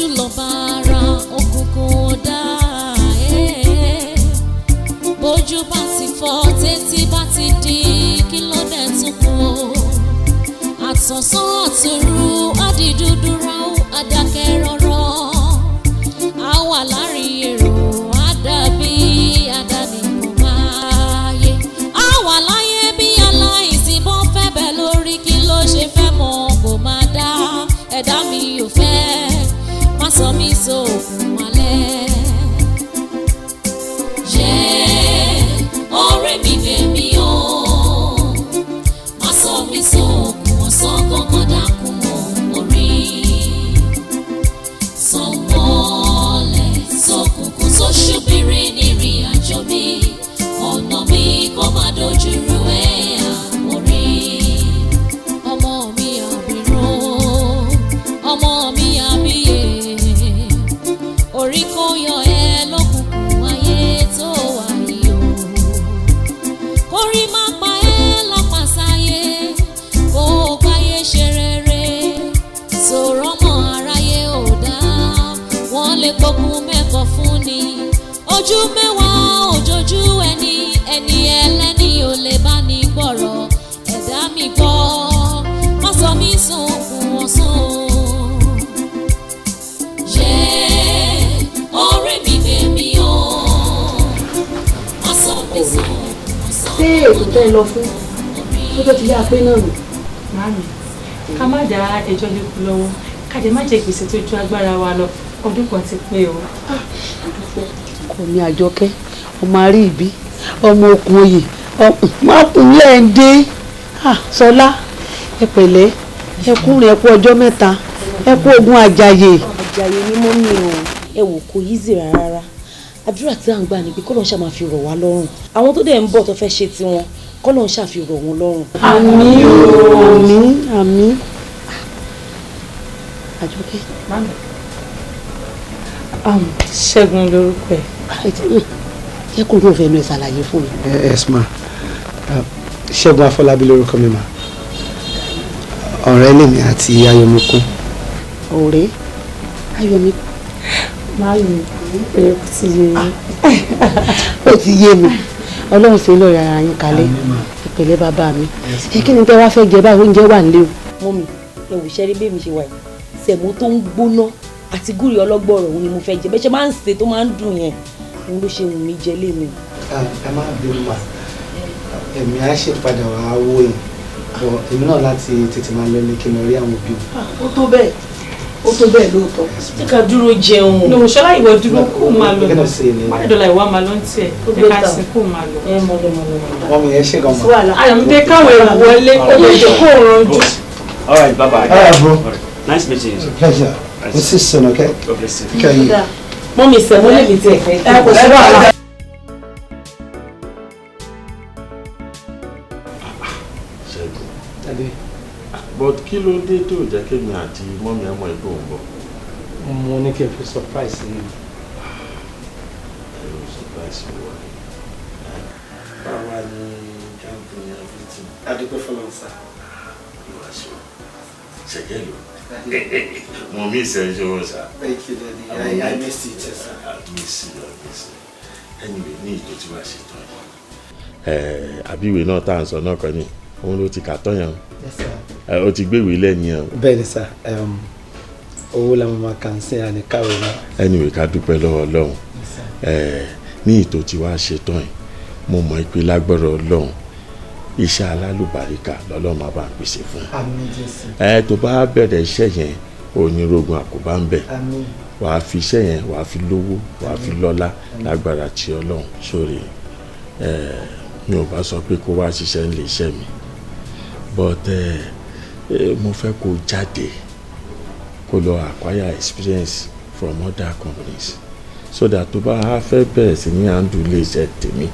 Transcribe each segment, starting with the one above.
ojú lọ bára òkùnkùn ọ̀dà bójú bá ti fọ́ tètè bá ti di kí ló dé tún kú àtọ̀sán àtòru àdìdúdú ráú àdàkẹ́ rọ́rọ́ àwa láàrin èrò àdàbí àdánìkò máa yé àwa láyé bí aláìsí bọ́ fẹ́ bẹ̀ lórí kí ló ṣe fẹ́ mọ̀ kò máa dá ẹ̀dá mi ò fẹ́ má sọ mí sóògùn alẹ́. Ọ̀rẹ́ mi bèmí o má sọ mí sóògùn ọ̀sán kankan dákun orí sọmọlẹ̀ sọkùnkùn sóṣùbìrì nírìn àjò mi ọ̀nà mi kò má dojúrú ẹ̀yà orí ọmọ mi àbírùn ọmọ mi àbíyè orí kò yọ ẹ lọ́kùnkùn ayé tó wà yìí o orí má pa ẹ́ lápàsáyé kó o gbáyé ṣe rere sọ̀rọ̀ mọ́ aráyé ò dá wọ́n lè gbógun mẹ́kọ̀ọ́ fún ni ojú mẹ́wàá òjòjú ẹni ẹlẹ́ni ò lè bá ní gbọ́rọ̀ ẹ̀dá mi gbọ́ má sọ mí sunkún ọ̀sán ọ̀rẹ́ mi bèmí o má sọ mí sunkún ọ̀sán. Ṣé ètò tẹ́ ẹ lọ fún tó ti yá pé náà nù? Màámi, ká má dá ẹjọ́ lékú lọ́wọ́, ká jẹ́ má jẹ gbèsè tó ju agbára wa lọ, ọdún kan ti pé o. Kò ní Àjọkẹ́, ọmọ àrí ìbí, ọmọ okùn oyè, mákùnrin ẹ̀ ń dé. Sọlá, ẹ pẹ̀lẹ́, ẹ kúrin ẹ kú ọjọ́ mẹ́ta, ẹ kú ogun àjàyè. Àjàyè ni mo ní o, ẹ wò kò yízì rárá. Àdúrà tí à ń gbà ní pé kọ́lọ́n ṣáà máa fi rọ̀ wá lọ́rùn. Àwọn tó dẹ̀ ń bọ̀ tó fẹ́ ṣe tiwọn, kọ́lọ́n ṣáà fi rọ̀ wọ́n lọ́rùn. Àmín o, àmín, àmín. Àjọkẹ́. Ṣẹ́gun lórúkọ ẹ̀. Jẹ́ kó ló fẹ́ nu ẹ̀ ṣàlàyé fún mi. Yes ma, Ṣẹ́gun Afọlábí lórúkọ mi ma, ọ̀rẹ́ lèmi àti Ayọ̀míkún. Ọ̀rẹ́ Ayọ̀míkún. Máyì ẹ̀ ti yé mi. Ó ti yé mi. Ọlọ́run ṣe lọ́ọ̀rẹ́ ara yín kalẹ̀. Ìpẹ̀lẹ́ bàbá mi. Kí ni tẹ́ wá fẹ́ jẹ báwo oúnjẹ wà nílé o? Mọ́mì, ẹ wò ṣẹ́rí bí èmi ṣe wà yìí. Sẹ̀mó tó ń gbóná àti gúrì ọlọ́gbọ̀rọ̀ òun ni mo fẹ́ jẹ. Bẹ́ẹ̀ ṣe máa ń ṣe tó máa ń dùn yẹn. Òun ló ṣe wù mí jẹ lémi. Ẹ má bínú ma, èmi á ṣe padà wá wó yìí, èmi náà láti tètè máa lọ ní kí n lọ rí àwọn òbí mi. Ó tó bẹ́ẹ̀, ó tó bẹ́ẹ̀ lóòótọ́. Ṣé ká dúró jẹun? Ní òṣèlá ìwọ dúró kó máa lọ. Kí ló ṣe ni? Mádẹ́dọ́là ìwà máa lọ ń tiẹ̀, ẹ ká sin kó máa lọ. Ẹ mọ̀ lọ. Wọ́n mi yẹn ṣe gan ma. Ayọ̀mídé káwọn ẹ̀rù wọlé kó lè jẹ́ kó rànjú. All right, bye-bye. All right, bro. Nice meeting you. Pleasure. We'll see you soon, okay? God bless you. Okay. Mọ́mì sẹ̀mó lè mi tiẹ̀ fẹ́. Ẹ kò sí wàhálà. Ṣẹ́gun. But kí ló dé tó jẹ́ kémi àti mọ́mí ọmọ ẹ̀gbọ́n ń bọ̀? Mo ní kí n fi surprise yìí. Ẹ̀rọ surprise wọ̀ ni. Báwa ni camping everything? Adúpẹ́ fọlọ́n sá. Ìwà ṣe ṣẹ̀gẹ́ lò. Mo mí ìṣẹ́jú wọn sá. Thank you, Daddy. I missed it, sir. I miss you. Anyway, ní ìtò tí wàá ṣe tán yìí. Àbíwèé náà tá à ń sọ náà kan ní òun ló ti kà tán yẹn. Yes, sir. O ti gbéwèé lẹ́yìn yẹn. Bẹ́ẹ̀ni sá, owó la máa kàn sí àníkàwé náà. Anyway, ká dúpẹ́ lọ́wọ́ Ọlọ́run. Ní ìtò tí wàá ṣe tán yìí, mo mọ̀ pé lágbára Ọlọ́run iṣẹ́ alálùbáríkà lọ́lọ́run máa bá ń pèsè fún. Àmín Jésù. Tó bá bẹ̀rẹ̀ iṣẹ́ yẹn onírogun àkóbá ń bẹ̀. Àmín. Wàá fi iṣẹ́ yẹn wàá fi lówó wàá fi lọ́lá lágbára tí Ọlọ́run. Sórí mi ò bá sọ pé kó wá ṣiṣẹ́ nílé iṣẹ́ mi but mo fẹ́ kó jáde kó lọ acquire experience from other companies so that tó bá fẹ́ bẹ̀rẹ̀ sí ní handle ilé iṣẹ́ tèmi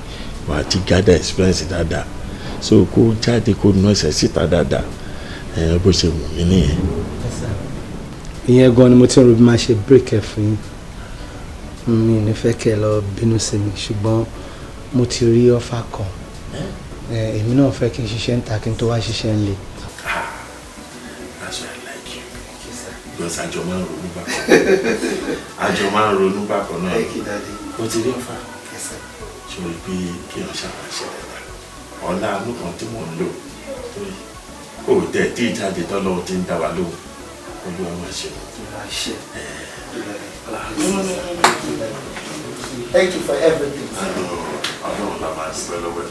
wàá ti gather experience dáadáa so kó jáde kó ná ẹsẹ̀ síta dáadáa bó ṣe wù mí nìyẹn. Ìyẹn gan ni mo ti ń ro bí máa ṣe break ẹ fún yín mi ní fẹ́ kẹ́ ẹ lọ bínú sí mi ṣùgbọ́n mo ti rí ọ́fà kan èmi náà fẹ́ kí n ṣiṣẹ́ ń ta kí n tó wá ṣiṣẹ́ ń lè. That's why I like you. because àjọ máa ń ronú bákan náà ó ti rí ọ̀fà ṣòro pé kí wọ́n ṣàmáṣe dáadáa ọ̀la àánú kan tí mò ń lò ó tẹ̀ tí ìjáde tọ́lọ́wọ́ ti ń dá wa lóhùn olúwa máa ṣe Thank you for everything. Ọlọ́run la máa dúpẹ́ lọ́wọ́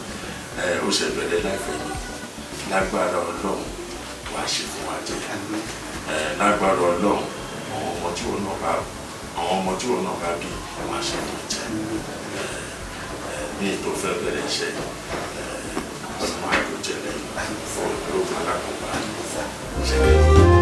ẹ̀ ó ṣe bẹ̀rẹ̀ láìpẹ́ yìí lágbára Ọlọ́run wá ṣe fún wa jẹ́ lágbára Ọlọ́run àwọn ọmọ tí wọn náà bá bí wọ́n ṣe fún jẹ́ ní ètò fẹ́ bẹ̀rẹ̀ iṣẹ́ ọmọ àgbẹ̀jẹ̀ lẹ́yìn fún olóògùn alákọ̀ọ́bá ṣẹlẹ̀.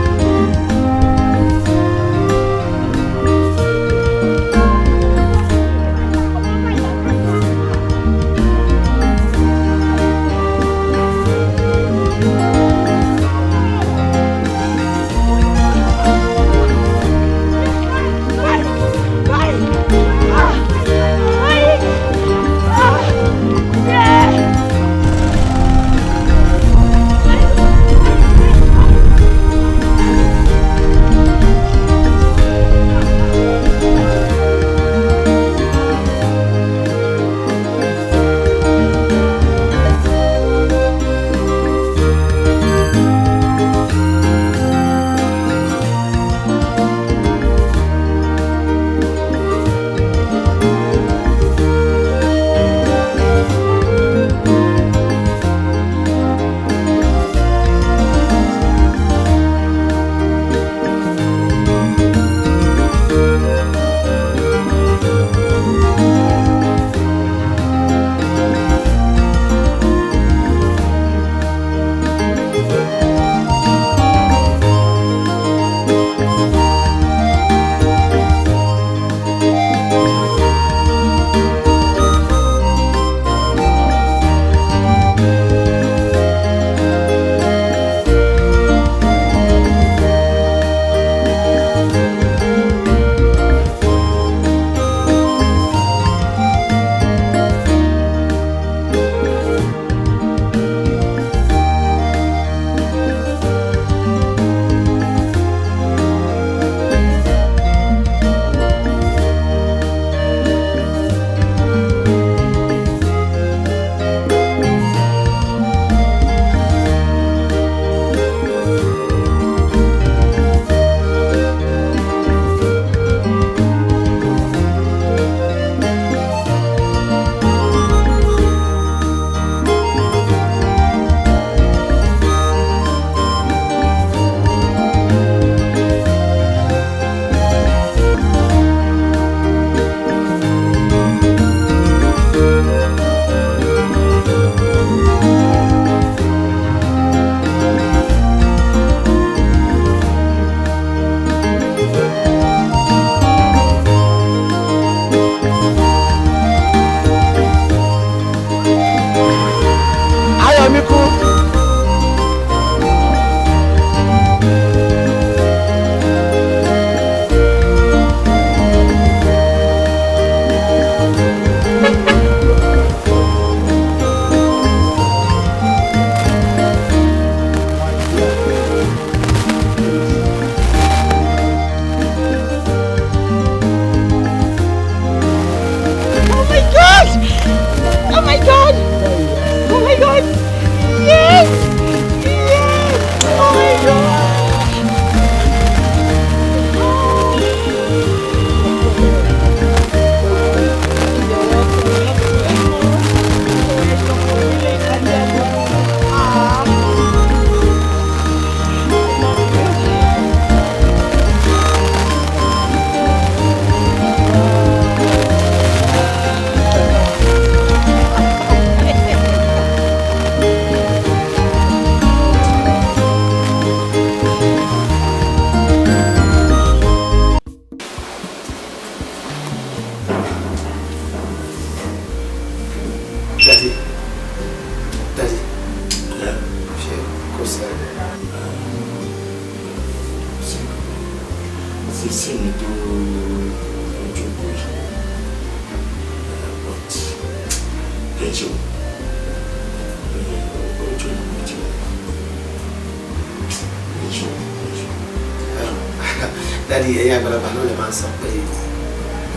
Daddy, ẹ̀yin àgbàlagbà náà lè máa ń sọ pé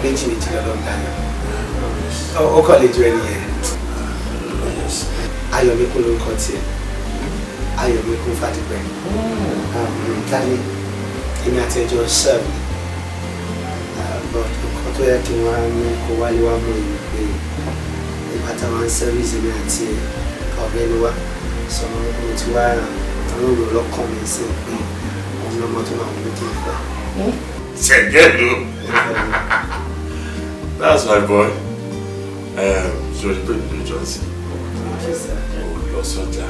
méjì méjì lọ́dọ̀ ń dáná. Ó kọ́ lè ju ẹni yẹn. Ayọ̀míkún lórúkọ tiẹ̀. Ayọ̀míkún Fádìpẹ́. Daddy, èmi àti ẹjọ́ serve. But nǹkan tó yẹ kí wọ́n á ní kó wálé wá mú ìlú pé nígbà táwọn ń sẹ́fíìsì mi àti ọ̀rẹ́ ni wá. Sọ mo ti wá àwọn òrò lọ́kàn mi sí pé òun lọ́mọ tó máa wọlé kí n fẹ́. Ṣẹ̀gẹ́lú. That's my boy. Sori pé mi ló jọ sí. Mo lọ sọ́jà,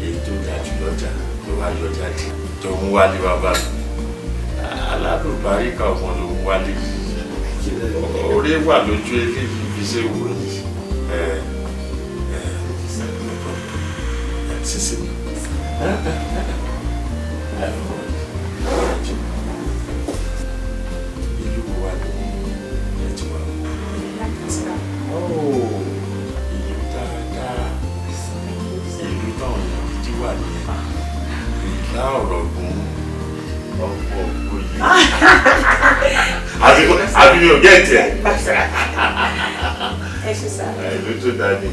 èyí tó dájú lọ́jà ló wá yọ jáde. Tó ń wálé wá bá mi. Alálùbáríkà ọmọ ló ń wálé. Orí wà lójú eléyìí fi ṣe wò ní. Sísè mi. Ìlú wa ní ẹjọ́ wa. Ìlú dáadáa. Ìlú táwọn èèyàn gidi wà ní ìlà ọ̀rọ̀ gùn ọ̀pọ̀ òye. Àbí mi ò gẹ́ẹ̀tì ẹ̀. Ẹ ṣe sá. Ìlú tó dáa ní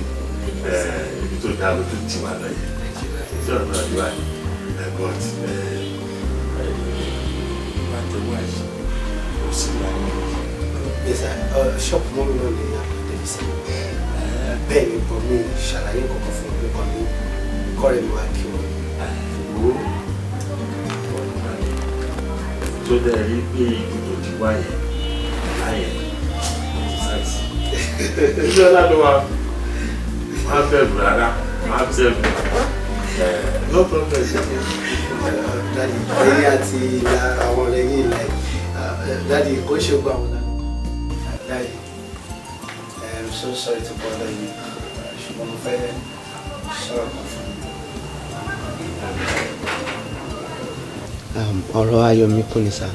ibi tó dáa ló tó tì wá lọ yẹn. Ṣé ọ̀nà àdúrà ni? But bá jẹ́ wáyé, kò sí ìlànà. Yes, ṣọ́ọ̀pù mọ́mí náà ní àpàdébí sí. Bẹ́ẹ̀ ni bọ̀ mí ṣàlàyé kọ̀ọ̀kan fún mi kan ní kọ́rẹ́ mi wá kí wọ́n. Tó dẹ̀ rí pé ìlú tó ti wáyé láyé ṣáìsì. Ilé ọlá ló wà. Má bẹ̀rù rárá, má bẹ̀rù. No problem. Daddy, ẹ̀yin àti àwọn ọ̀rẹ́ yín like Daddy kò ṣe gbọ́ àwọn náà. Daddy, I'm so sorry to bother you. Ṣùgbọ́n mo fẹ́ sọ̀rọ̀ kan fún mi. Ọ̀rọ̀ Ayọ̀míkún ni sá.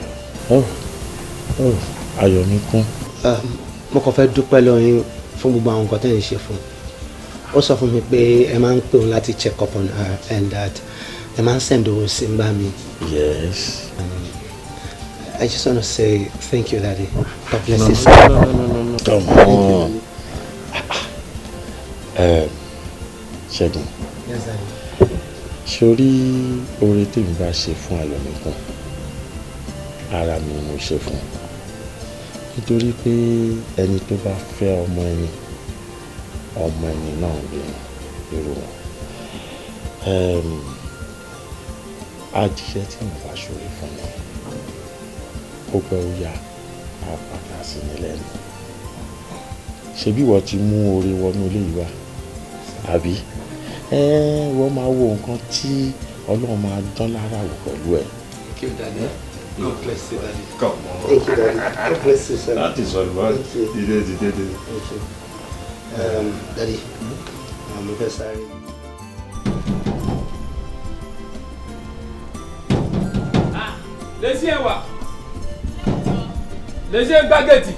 Ayọ̀míkún. Mo kàn fẹ́ dúpẹ́ lọ́wọ́ yín fún gbogbo àwọn nǹkan tẹ́ ẹ̀ ń ṣe fún un. Ó sọ fún mi pé ẹ máa ń pè òun láti check up on her and that ẹ máa ń send owó sí ń bá mi. Yes. I just want to say thank you, Daddy. God bless you. No. Come on. Ṣẹ́gun. Yes, Daddy. Sórí oore tí mi bá ṣe fún Ayọ̀míkún, ara mi mo ṣe fún un. Nítorí pé ẹni tó bá fẹ́ ọmọ ẹni náà lè irú wọn. Ajíṣẹ́ tí mo bá ṣòro fún mi, ó pẹ́ ó yá á padà sí mi lẹ́nu. Ṣebí wọ́n ti mú oore wọnú ilé yìí wá, àbí? Wọ́n máa wo nǹkan tí Ọlọ́run máa dán lára wò pẹ̀lú ẹ̀. Thank you, Daddy. God bless you, Daddy. Come on. Thank you, Daddy. God bless you, sir. That is all right. Thank you. Did. Thank you. Daddy, mo fẹ́ sáré. Lesi ẹwà. Lesi gbàgẹ́tì.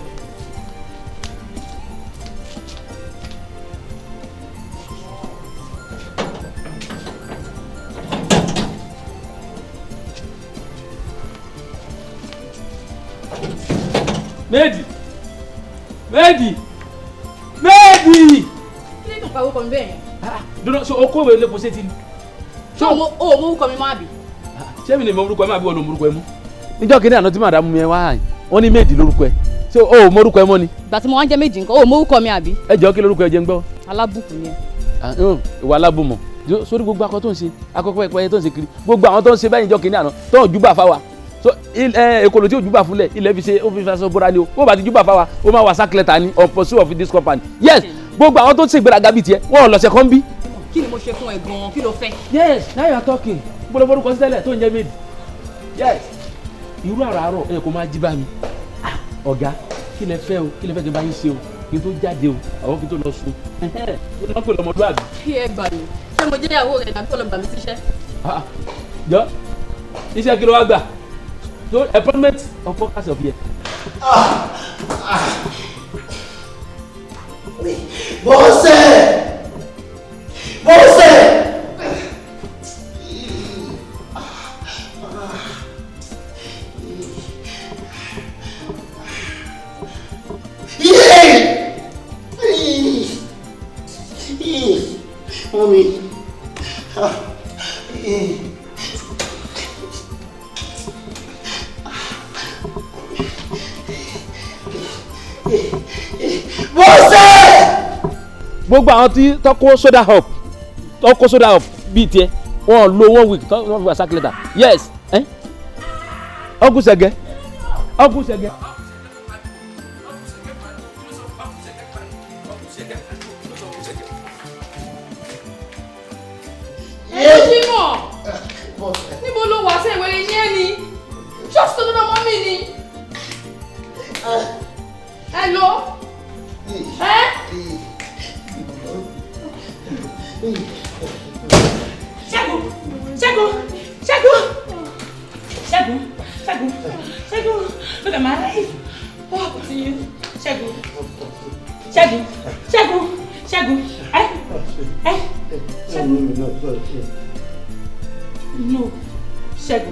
Méjì. Kí ló tó pariwo kan bẹ́ẹ̀ yẹn? Dúró so okó ìwé lépo sétí ni. Ṣé o mọ orúkọ mi máa bì? Ṣé mi lè mọ orúkọ ẹ máa bí wọn ò mọ orúkọ ẹ mú? Níjọ́ kìíní àná tí màdàmú mi ẹ wá hàn, wọ́n ní Méjì lórúkọ ẹ. Ṣé o ò mọ orúkọ ẹ mọ́ ni? Ìgbà tí mo wá ń jẹ́ Méjì nǹkan, o mọ orúkọ mi àbí? Ẹ jọ kí lórúkọ ẹ jẹ́ ń gbọ́. Alábùkún ni ẹ. Ìwà alábùmọ̀. Sórí gbogbo akọ tó ń ṣe, akọ́kọ́ ẹ̀pẹ́ tó ń ṣe kiri. Gbogbo àwọn tó ń ṣe báyìí níjọ́ kìíní àná tó ń júbà fáwa. So ekolo tí o júbà fúnlẹ̀ ilẹ̀ fi ṣe ó fi faṣọ bóra ni o. Bó bá ti júbà fáwa, ó máa wà sákìlẹ̀tà ni on pursuit of this company. Yes, gbogbo àwọn tó ń ṣègbéraga bíi tiẹ̀, wọ́n lọ́sẹ̀ kan bí. Kí ni mo ṣe fún ẹ gan-an? Kí ló fẹ́? Yes, now you are talking. Gbọ́dọ̀ forúkọ sílẹ̀ tó ń jẹ́ Méjì. Yes, irú àràárọ̀ ẹ kò máa jí bá mi. Ọ̀gá, kí lẹ fẹ́ o? Kí lẹ fẹ́ kí n bá yín ṣe o? Kí n tó jáde o, àwọn kí n tó lọ sùn. Ó ní wọ́n pè lọ́mọdúnrún. Kí ẹ gbà mí. Ṣé mo jẹ́ ìyàwó rẹ̀ tàbí kọ́ lọ gbà mí síṣẹ́? Jọ, iṣẹ́ kí ló wá gbà? So appointment of focus of here. Bọ́sẹ̀. Mọ́mì. Bọ́sẹ̀! Gbogbo àwọn tí tọ́kọ́ soda up bíi tiẹ̀ wọ́n lo 1 week wọ́n fi wá sack letter. Yes. Uncle Sege. Jímọ̀ níbo ló wà sí ìwé ní ẹni ṣọ́ọ̀ṣì tó lọ́dọ̀ mọ́ mi ni. Hello. Ṣẹ́gun, look at my eyes. What happened to you? Ṣẹ́gun, no, Ṣẹ́gun.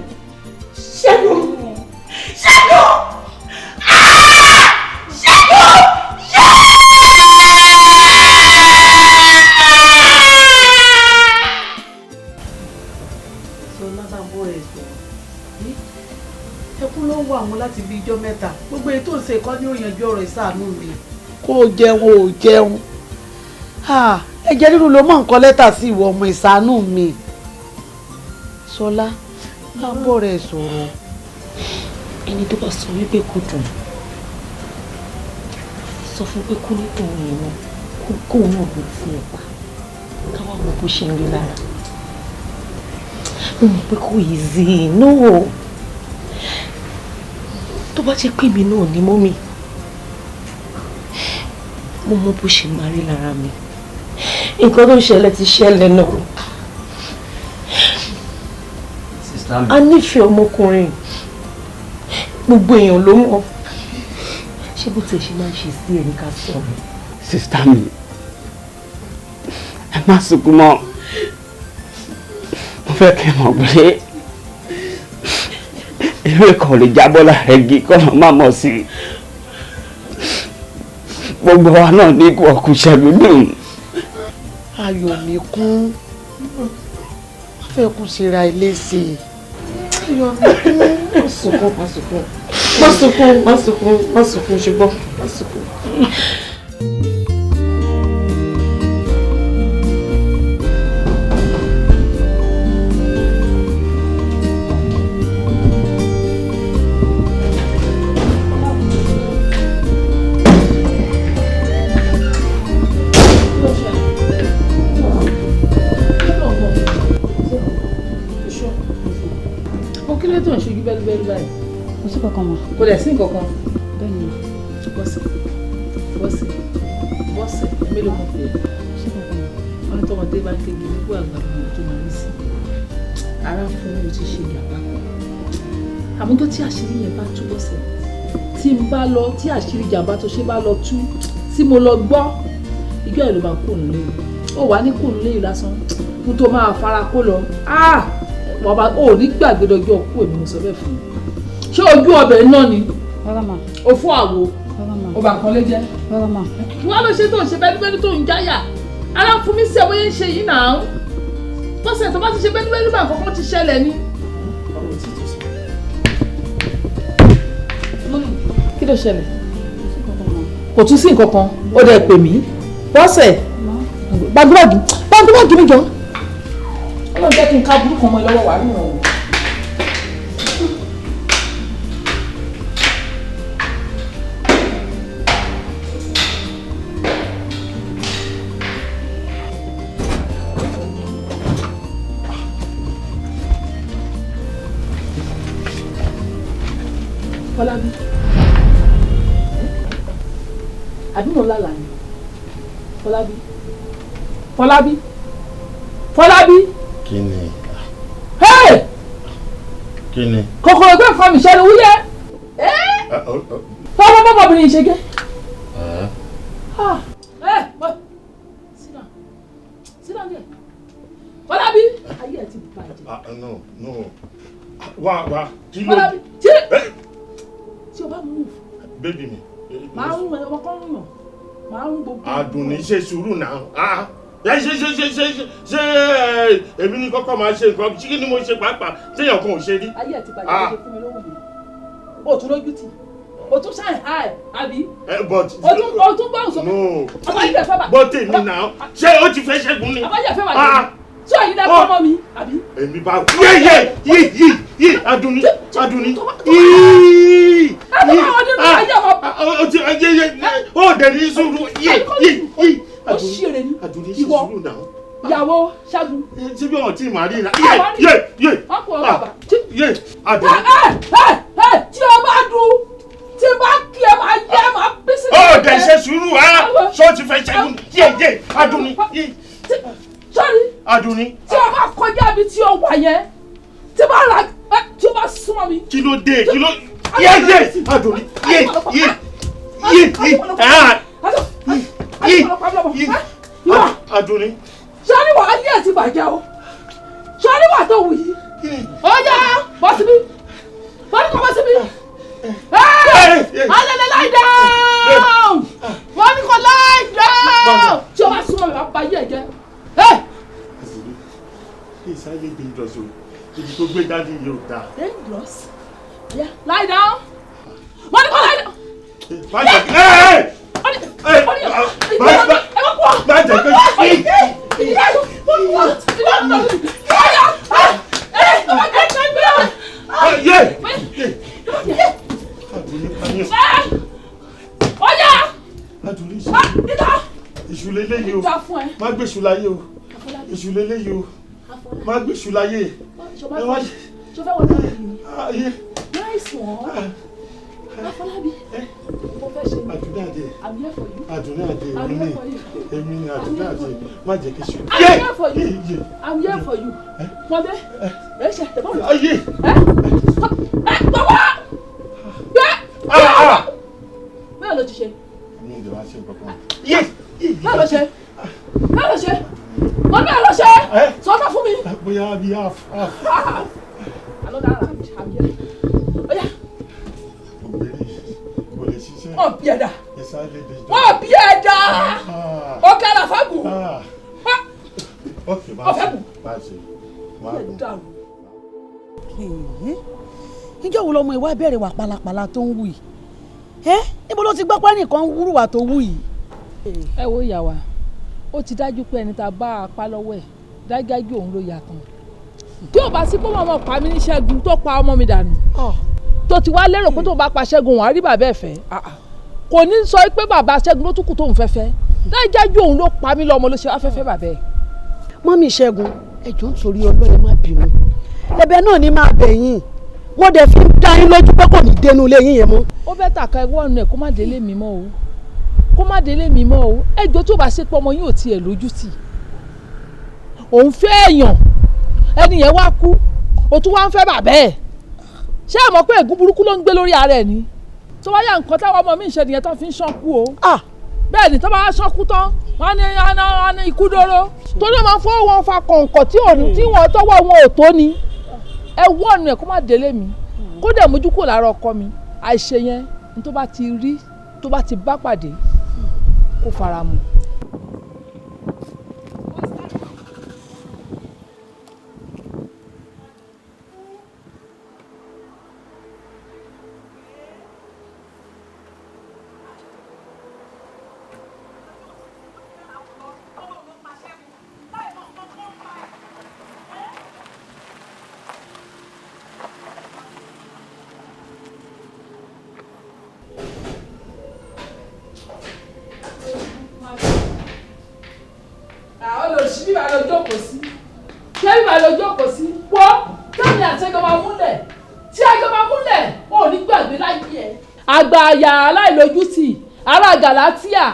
Ẹkún ló ń wà wọn láti bí ijọ́ mẹ́ta gbogbo èyí tó ń ṣe kọ́ ní òyìnbó ọ̀rọ̀ ìsàánú mi kó o jẹun ẹ̀jẹ̀ ríru ló mọ̀ nǹkan lẹ́tà sí ìwọ ọmọ ìsàánú mi Ṣọlá lábọ̀ rẹ̀ sọ̀rọ̀. Ẹni tó bá sọ wípé kò dùn sọ fún pé kó ní tòun ìwọ̀n kó náà gbé sí ẹ̀pà káwá wo bó ṣe ń rí lára. Mo mọ̀ pé kò easy no. Tó bá jẹ́ pé mi náà ni mọ́mì mo mọ̀ bó ṣe máa rí lára mi. Nǹkan tó ń ṣẹlẹ̀ ti ṣẹlẹ̀ náà. A nífẹ̀ẹ́ ọmọkùnrin gbogbo èèyàn ló mọ̀. Ṣé bó ti ṣe máa ń ṣe sí ẹni ká sọ̀rọ̀? Sista mi ẹ má sunkún mọ́ mo fẹ́ kẹ́ mọ̀ pé ewé kan lè jábọ́ lára igi kọ́nà má mọ̀ sí i gbogbo wa náà ní ikú ọkùnṣẹ́ lódùn. Ayọ̀ mi kún wọ́n fẹ́ kún síra ilé sí i. Ayọ̀ mi kún má sunkún ṣùgbọ́n má sunkún. Kò lè sí nǹkankan. Bẹ́ẹ̀ni. Bọ́sẹ̀ mélòó kan pè é. Wọ́n ní tọmọdé bá ń kéde nígbà àgbà ọmọ tó máa ń sí. Ara fún mi ti ṣe ìyàpá. Àmọ́ tó tí àṣírí yẹn bá tú Bọ́sẹ̀. Tí àṣírí ìjàmbá tó ṣe bá lọ tú tí mo lọ gbọ́ ìjọ ẹ̀ ló máa kó òun léyìn. Ó wà ní kó òun léyìn lásán fún tó máa fara kó lọ. Ó ní gbàgbé dọjọ́ kú èmi mo sọ bẹ́ẹ̀ fún mi. Ṣé ojú ọbẹ̀ náà ni? O fún àwo. O bà kan lé jẹ́. Wọ́n ló ṣe tó ń ṣe bẹ́ẹ̀ni tó ń jáyà. Ara fún mi sí ẹ̀ bóyá ń ṣe yìí náà. Bọ́sẹ̀ tó bá ti ṣe bẹ́ẹ̀ni bá nǹkan ti ṣẹlẹ̀ ni. Kí ló ṣẹlẹ̀? Kò tún sí nǹkan kan. Ó dẹ̀ pè mí. Bọ́sẹ̀. Gbàgbọ́dì mi jọ. Ọlọ́run jẹ́ kí n ká burúkú ọmọ ìlọ́wọ́ wà nínú ọ̀hún. Fọlábí. Àbí mo lálàá ni? Fọlábí. Kí ni? Kí ni? Kòkòrò ẹgbẹ́ nǹkan mi ṣẹlẹ̀ wúyẹ́. Fọwọ́ bọ́bọ̀bìnrin ṣe gé. Sit down there. Fọlábí. Ayé ẹ̀ ti bàjẹ́. No. Wá. Kí ló? Fọlábí. Tí o bá move. Bébì mi. Máa ń rún ọmọ kan rún yàn. Máa ń gbogbo. Àdùnní ṣe sùúrù náà. ṣe èmi ní kọ́kọ́ máa ṣe nǹkan kí ni mo ṣe pàápàá téèyàn kan ò ṣe rí. ayé ẹ̀ ti bàjẹ́ ló ṣe fún mi lóhùn mi o tún lójú tì o tún ṣáì háì àbí o tún gbọ́ òṣùpá abájẹ́ fẹ́ bà. bọ́ tèmi náà ṣé o ti fẹ́ ṣẹ́gun ni. abájẹ́ fẹ́ bà jẹ́ tí òyìn dá fọmọ mi àbí. èmi bá yé Adùnní yìí ó dẹ̀ ní sùúrù yé ó ṣeré ní Adùnní sí sùúrù náà. ìyàwó Ṣẹ́gun. ṣé bí wọn ti máa rí i náà yé Adùnní. tí o bá dùn tí bá kí ẹ máa yẹ máa bí sí. ó dẹ̀ ṣe sùúrù ṣó ti fẹ́ ṣẹ́gun yé Adùnní sọ́ni Adùnní. tí o bá kọjá bí tí o wà yẹn tí o bá ra tí o bá súnmọ́ mi. kí ló dé yé Adùnní Adùnní. sọ́ni wà á yẹ ti bàjẹ́ o sọ́ni wà tó wù yìí ó yá bọ́ síbí wọ́n ní kò bọ́ síbí. alẹ́lẹ́ lie down wọ́n ní kò lie down tí o bá súnmọ́ mi wà á ba yẹ jẹ́. It's highly dangerous. Ibi tó gbé dájú yóò dá. Dangerous? Yeah, lie down. Wọ́n ní kò lie down. Má jẹ́ kí Èṣù lélẹ́yìí o. Má gbé èṣù láyé o. Èṣù lélẹ́yìí o. Má gbé èṣù láyé. Ṣọfẹ́ wọ́n náà yìí. Nice one. Afọlábí. Mo fẹ́ ṣe. Adùnní Adé. I'm here for you. Adùnní Adé. Èmi ni Adùnní Adé. Má jẹ́ kí èṣù. I'm here for you. I'm here for you. Wọ́n bẹ́. Ẹ ṣe àtẹ̀bọ̀ mi. Ayé. Bàbá. Bẹ́ẹ̀ ló ti ṣe. Mi ò lè wá ṣe nǹkan kan. Bẹ́ẹ̀ ló ṣe. Bẹ́ẹ̀ ló ṣe. Wọ́n bẹ́ẹ̀ lọ ṣe. Sọ́kà fún mi. Bóyá bí half. Another round. I'm here. Oya. Obìnrin kò lè ṣiṣẹ́. Wọ́n bí ẹ̀dá. Wọ́n bí ẹ̀dá. Ọ̀kẹ́ àlàfáàgù. Ọ̀fẹ́gùn. Ìjọ́ wo lọmọ ìwà ìbẹ̀rẹ̀ wà pálapàla tó ń wù yìí? Níbo ló ti gbọ́ pé ẹnìkan wúrùwà tó wù yìí? Ẹ wo ìyá wa, ó ti dájú pé ẹni tá a bá apá lọ́wọ́ ẹ̀ dájájú òun ló yàtọ̀. Tí ò bá sí pé ọmọ pa mí ní Ṣẹ́gun tó pa ọmọ mi dànù tó ti wá lérò pé tó bá pa Ṣẹ́gun wọ́n á rí bàbá ẹ̀ fẹ́ kò ní sọ pé bàbá Ṣẹ́gun ló tún kù tóun fẹ́ fẹ́ dájájú òun ló pa mí lọ́mọ ló ṣe afẹ́fẹ́ bàbá ẹ̀. Mọ́mí Ṣẹ́gun ẹjọ́ nítorí Ọlọ́run má bínú ẹ̀bẹ̀ náà ni máa bẹ̀ yín wọ́n dẹ̀ fi ń dá yín lójú pé kò ní dénú ilé yín yẹn mọ́. Ó fẹ́ tàka ẹgbẹ́ ọ̀nà ẹ̀ kó má délé mi mọ́ o kó má délé mi mọ́ o ẹjọ́ tó bá ṣe pé ọmọ yín ò tiẹ̀ lójú tì òun fẹ́ èèyàn ẹni yẹn wá kú o tún wá ń fẹ́ bàbá ẹ̀ ṣé àmọ́ pé ègún burúkú ló ń gbé lórí ara ẹ̀ ni tó wá yà nǹkan táwọn ọmọ mi ń ṣe nìyẹn tó fi ń ṣánkú o bẹ́ẹ̀ ni tó bá ṣánkú tán wọ́n ní ikú dóró torí wọ́n máa fọ́ wọn fa kọ̀ǹkọ̀ tí wọ́n tọ́wọ́ wọn ò tó ni ẹ wọ́ọ̀nù ẹ̀ kó má délé mi kó dẹ̀ mójú kò lára ọkọ mi àìṣe yẹn ní tó bá ti rí tó bá ti bá pàdé kó fara mu. àgbàyà aláìlójútì ará gàlátíà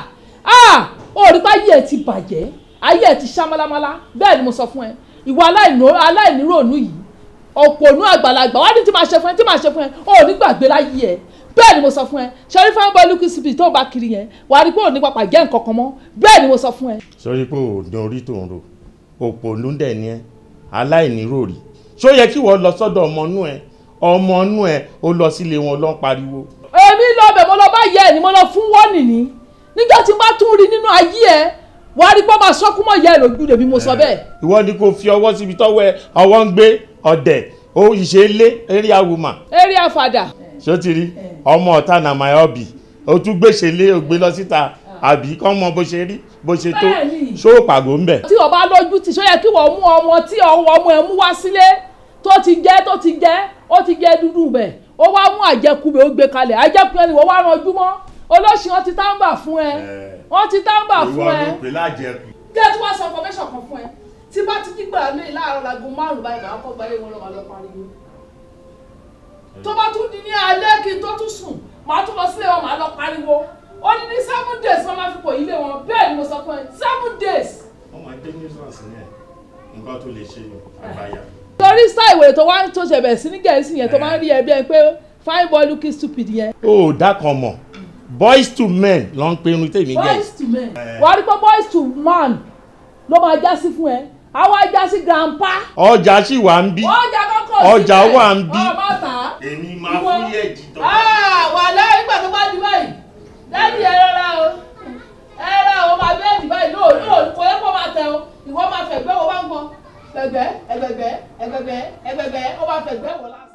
orí pa ayé ẹ ti bàjẹ́ ayé ẹ ti ṣá málámálá bẹ́ẹ̀ ni mo sọ fún ẹ ìwà aláìníròònú yìí òpònú àgbàlagbà wá ní tí máa ṣe fún ẹ ò ní gbàgbé láyé ẹ bẹ́ẹ̀ ni mo sọ fún ẹ ṣẹ́rí fún bọ́ọ̀lù kìsìbì tó bá kiri yẹn wàá rí pé ò ní papà jẹ́ nǹkan kan mọ́ bẹ́ẹ̀ ni mo sọ fún ẹ. sọrí pé ò ní orí tó ń ro òpònú dẹ̀ ni ẹ aláìníròòrí ṣó yẹ kí wọ́n lọ sọ́dọ̀ ọmọ inú ẹ ó lọ sílé wọn lọ pariwo. èmi lọ bẹ̀ mo lọ bá yẹ ẹ ni mo lọ fún wọ́ọ̀nì ní nígbà tí n bá tún rí nínú ayé ẹ wàá rí pé ó máa sọ́kú mọ́ ìyá ẹ̀ lójú lèmi mo sọ bẹ́ẹ̀. ìwọ ni kò fi ọwọ́ síbi tọ́wọ́ ọwọ́ ń gbé ọ̀dẹ̀ ó ìṣe lé area woman. area father. ṣó ti rí ọmọ ọ̀tá na my hobby ó tún gbèsè lé ògbé lọ síta àbí kọ́ mọ bó ṣe rí bó ṣe tó ṣó pàgó ń bẹ̀. tí o bá lójú ti ṣó yẹ kí wọ́n mú ọmọ tí ọmọ ẹ̀ mú wá sílé tó ti jẹ́ ó ti jẹ́ dúdú bẹ̀ ó wá mú àjẹkù bẹ̀ ó gbé kalẹ̀ àjẹkù yẹn ni wọ́n wá ranjú mọ́ olóṣì wọn ti táǹbà fún ẹ wọn ti táǹbà fún ẹ. ìwọ ló pè lájẹkù. kí ẹ tún wá sọ information kan fún ẹ tí bá ti kígbà lé láàárọ̀ láago 5 báyìí máa kọ́ gbalẹ̀ wọn lọ́ máa lọ pariwo tó bá tún di ní alẹ́ kí n tó tún sùn máa tún lọ sílé wọn máa lọ pariwo ó ní 7 days wọn máa fi pò ilé wọn bẹ́ẹ̀ ni mo sọ fún ẹ 7 days. wọ́n máa dé nuisance ní ẹ̀ nǹkan tó lè ṣe àbáyà. torí sáà ìwé tó wá tó ṣẹ̀bẹ̀ sí ní gẹ̀ẹ́sì yẹn tó máa ń rí ẹbí ẹ pé fine boy looking stupid yẹn. ó dákan mọ̀ boys to men ló ń pe irun tèmi gẹ̀. boys to men wàá rí pé boys to man ló máa já sí fún ẹ àwa já sí grandpa. ọjà sì wà ń bí ọjà kọ́kọ́ sí ọjà wà ń bí. ọmọ ta. èmi máa fún yẹ̀jì tó. wà lẹ́yìn ìgbà tó bá di báyìí lẹ́yìn ẹ̀rọ o máa bẹ́ẹ̀ di báyìí lóò kò yẹ kó máa tẹ o ìwọ máa fẹ̀gbẹ́ wo bá ń gbọ́ ẹgbẹ̀gbẹ́ ó máa fẹ̀gbẹ́ wọ lásán.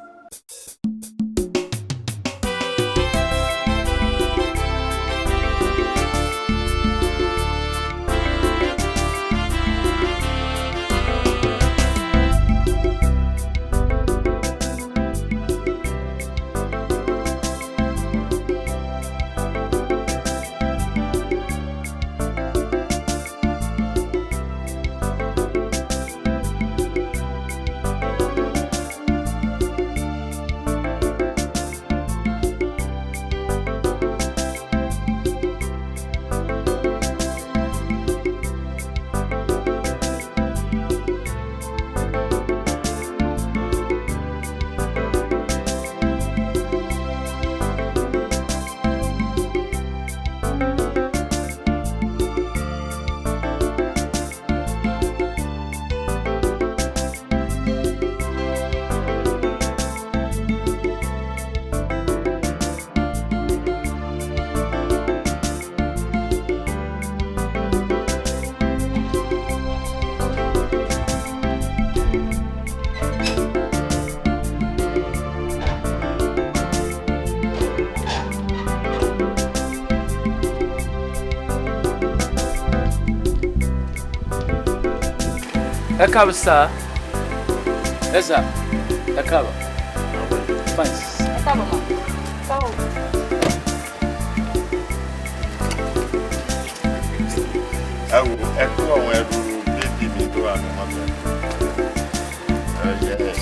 ẹ káàbọ̀ sá ẹ sá ẹ káàbọ̀ fine. ẹ káàbọ̀ ma báwo. ẹ wo ẹ kó àwọn ẹrù bébì mi tó wà ní mọ́tò ẹ yẹ ẹ.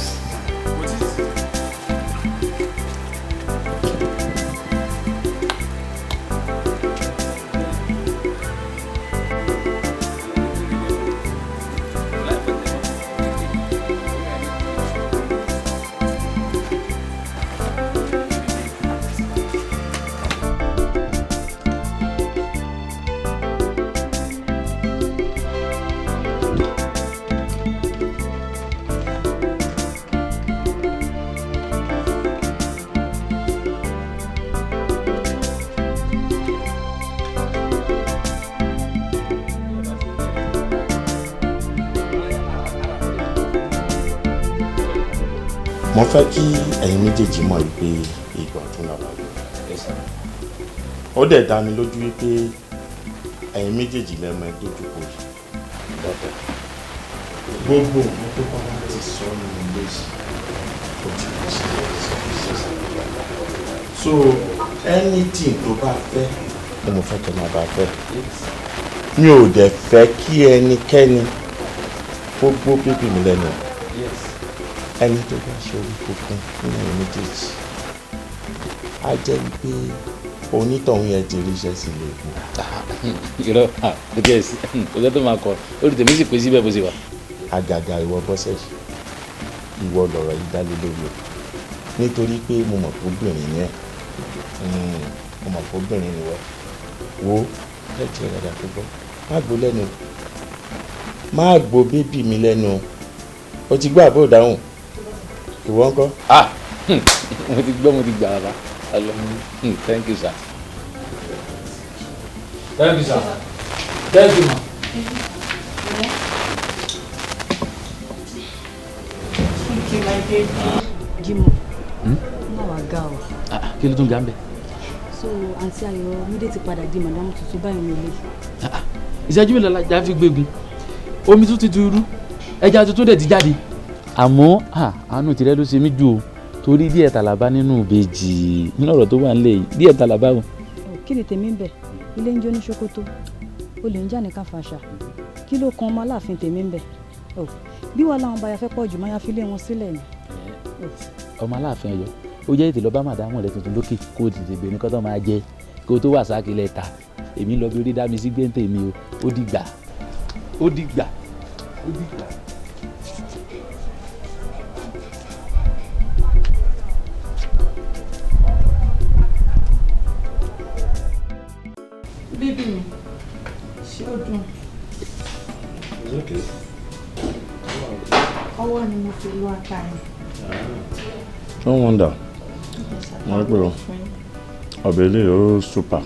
mo fẹ́ kí ẹ̀yin méjèèjì mọ̀ wípé ìgbà ọ̀tún làwọn àgbẹ̀. ó dẹ̀ dá mi lójú wípé ẹ̀yin méjèèjì lẹ́mọ ẹ̀ dójú kò lọ́tọ̀. gbogbo nǹkan tó bá wá ti sọ nínú ilé yìí ó ti kò sí so anything tó bá fẹ́ ni mo fẹ́ kẹ́ máa bá fẹ́. mi ò dẹ̀ fẹ́ kí ẹnikẹ́ni kó gbó bébì mi lẹ́nu ẹni tó bá ṣe orí kókún nínú ẹ̀yìn méjèèjì á jẹ́ wípé onítọ̀hún yẹn ti ríṣẹ́ sí ilé ìgbò. irọ́ àdúgbò ẹ̀sìn ọjọ́ tó máa kọ orí tèmi sì pé síbẹ̀ bó ṣe wà. àgàgà ìwọ bọ́sẹ̀ ìwọ lọ̀rọ̀ yìí dálé lórí o nítorí pé mo mọ̀ pé obìnrin yẹn mo mọ̀ pé obìnrin ni wọ́n wo lẹ́tí ẹ̀ dáadáa tó gbọ́ má gbó lẹ́nu má gbó bébì mi lẹ́nu o ti gbọ́ àbó dáhùn ìwọ ńkọ́. mo ti gbọ́ mo ti gbà bàbá thank you sir. Thank you, sir. Thank you, ma. Jimoh, má wàá ga o. Kí ló tún ga ń bẹ̀? So àǹtí Ayọ̀ Mídé ti padà di màdámù tuntun báyìí nílé. Ìṣẹ́jú mélòó la fi gbégun omi tún ti rú ẹja tuntun dẹ̀ ti jáde. Àmọ́ àánú tirẹ̀ ló ṣe mí jù o torí díẹ̀ tàlàbá nínú ìbejì nínú ọ̀rọ̀ tó wà nílẹ̀ yìí díẹ̀ tàlàbá o. Kí ni tèmi ń bẹ̀? Ilé ń jó ní ṣòkòtò olè ń jà ní káfàṣà kí ló kan ọmọ aláàfin tèmi ń bẹ̀? Bí wàá làwọn báyà fẹ́ pọ̀ jù máa ya fi lé wọn sílẹ̀ ni. Ọmọ aláàfin Ọ̀yọ́ ó jẹ́ ètò lọ bá màdámù rẹ̀ tuntun lókè kó o tètè bèrè nǹkan tó máa jẹ kó o tó wà sákìlẹ̀ ta èmi lọ bí orí dá mi sí gbẹ́ǹtẹ̀ mi o ó dìgbà ó dìgbà ó dìgbà. Bébì mi, ṣé ó dùn? Ọwọ́ ni mo fi lu ata yẹn. No wonder. Mo rí pé ọbẹ̀ ilé ó super.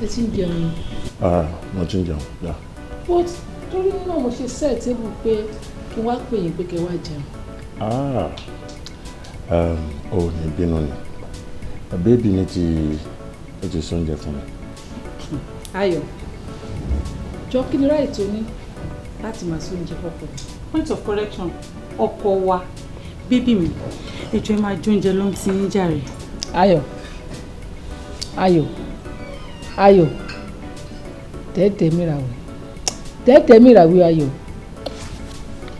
Ẹ ti ń jẹun. Mo ti ń jẹun, yá. But torí náà mo ṣe set table pé kí n wá pè yín pé kẹ́ wá jẹun. O ní bínú ni. Bébì mi ti sóúnjẹ fún mi. Ayọ̀, jọ kí ni ráì tó ní láti máa sóúnjẹ fọ́pọ̀? Point of correction, ọkọ wa, bébì mi, ẹjọ́ ẹ máa jóúnjẹ ló ń ti ń jàre. Ayọ̀, dẹ́ẹ̀dẹ́ mìràwé Ayọ̀.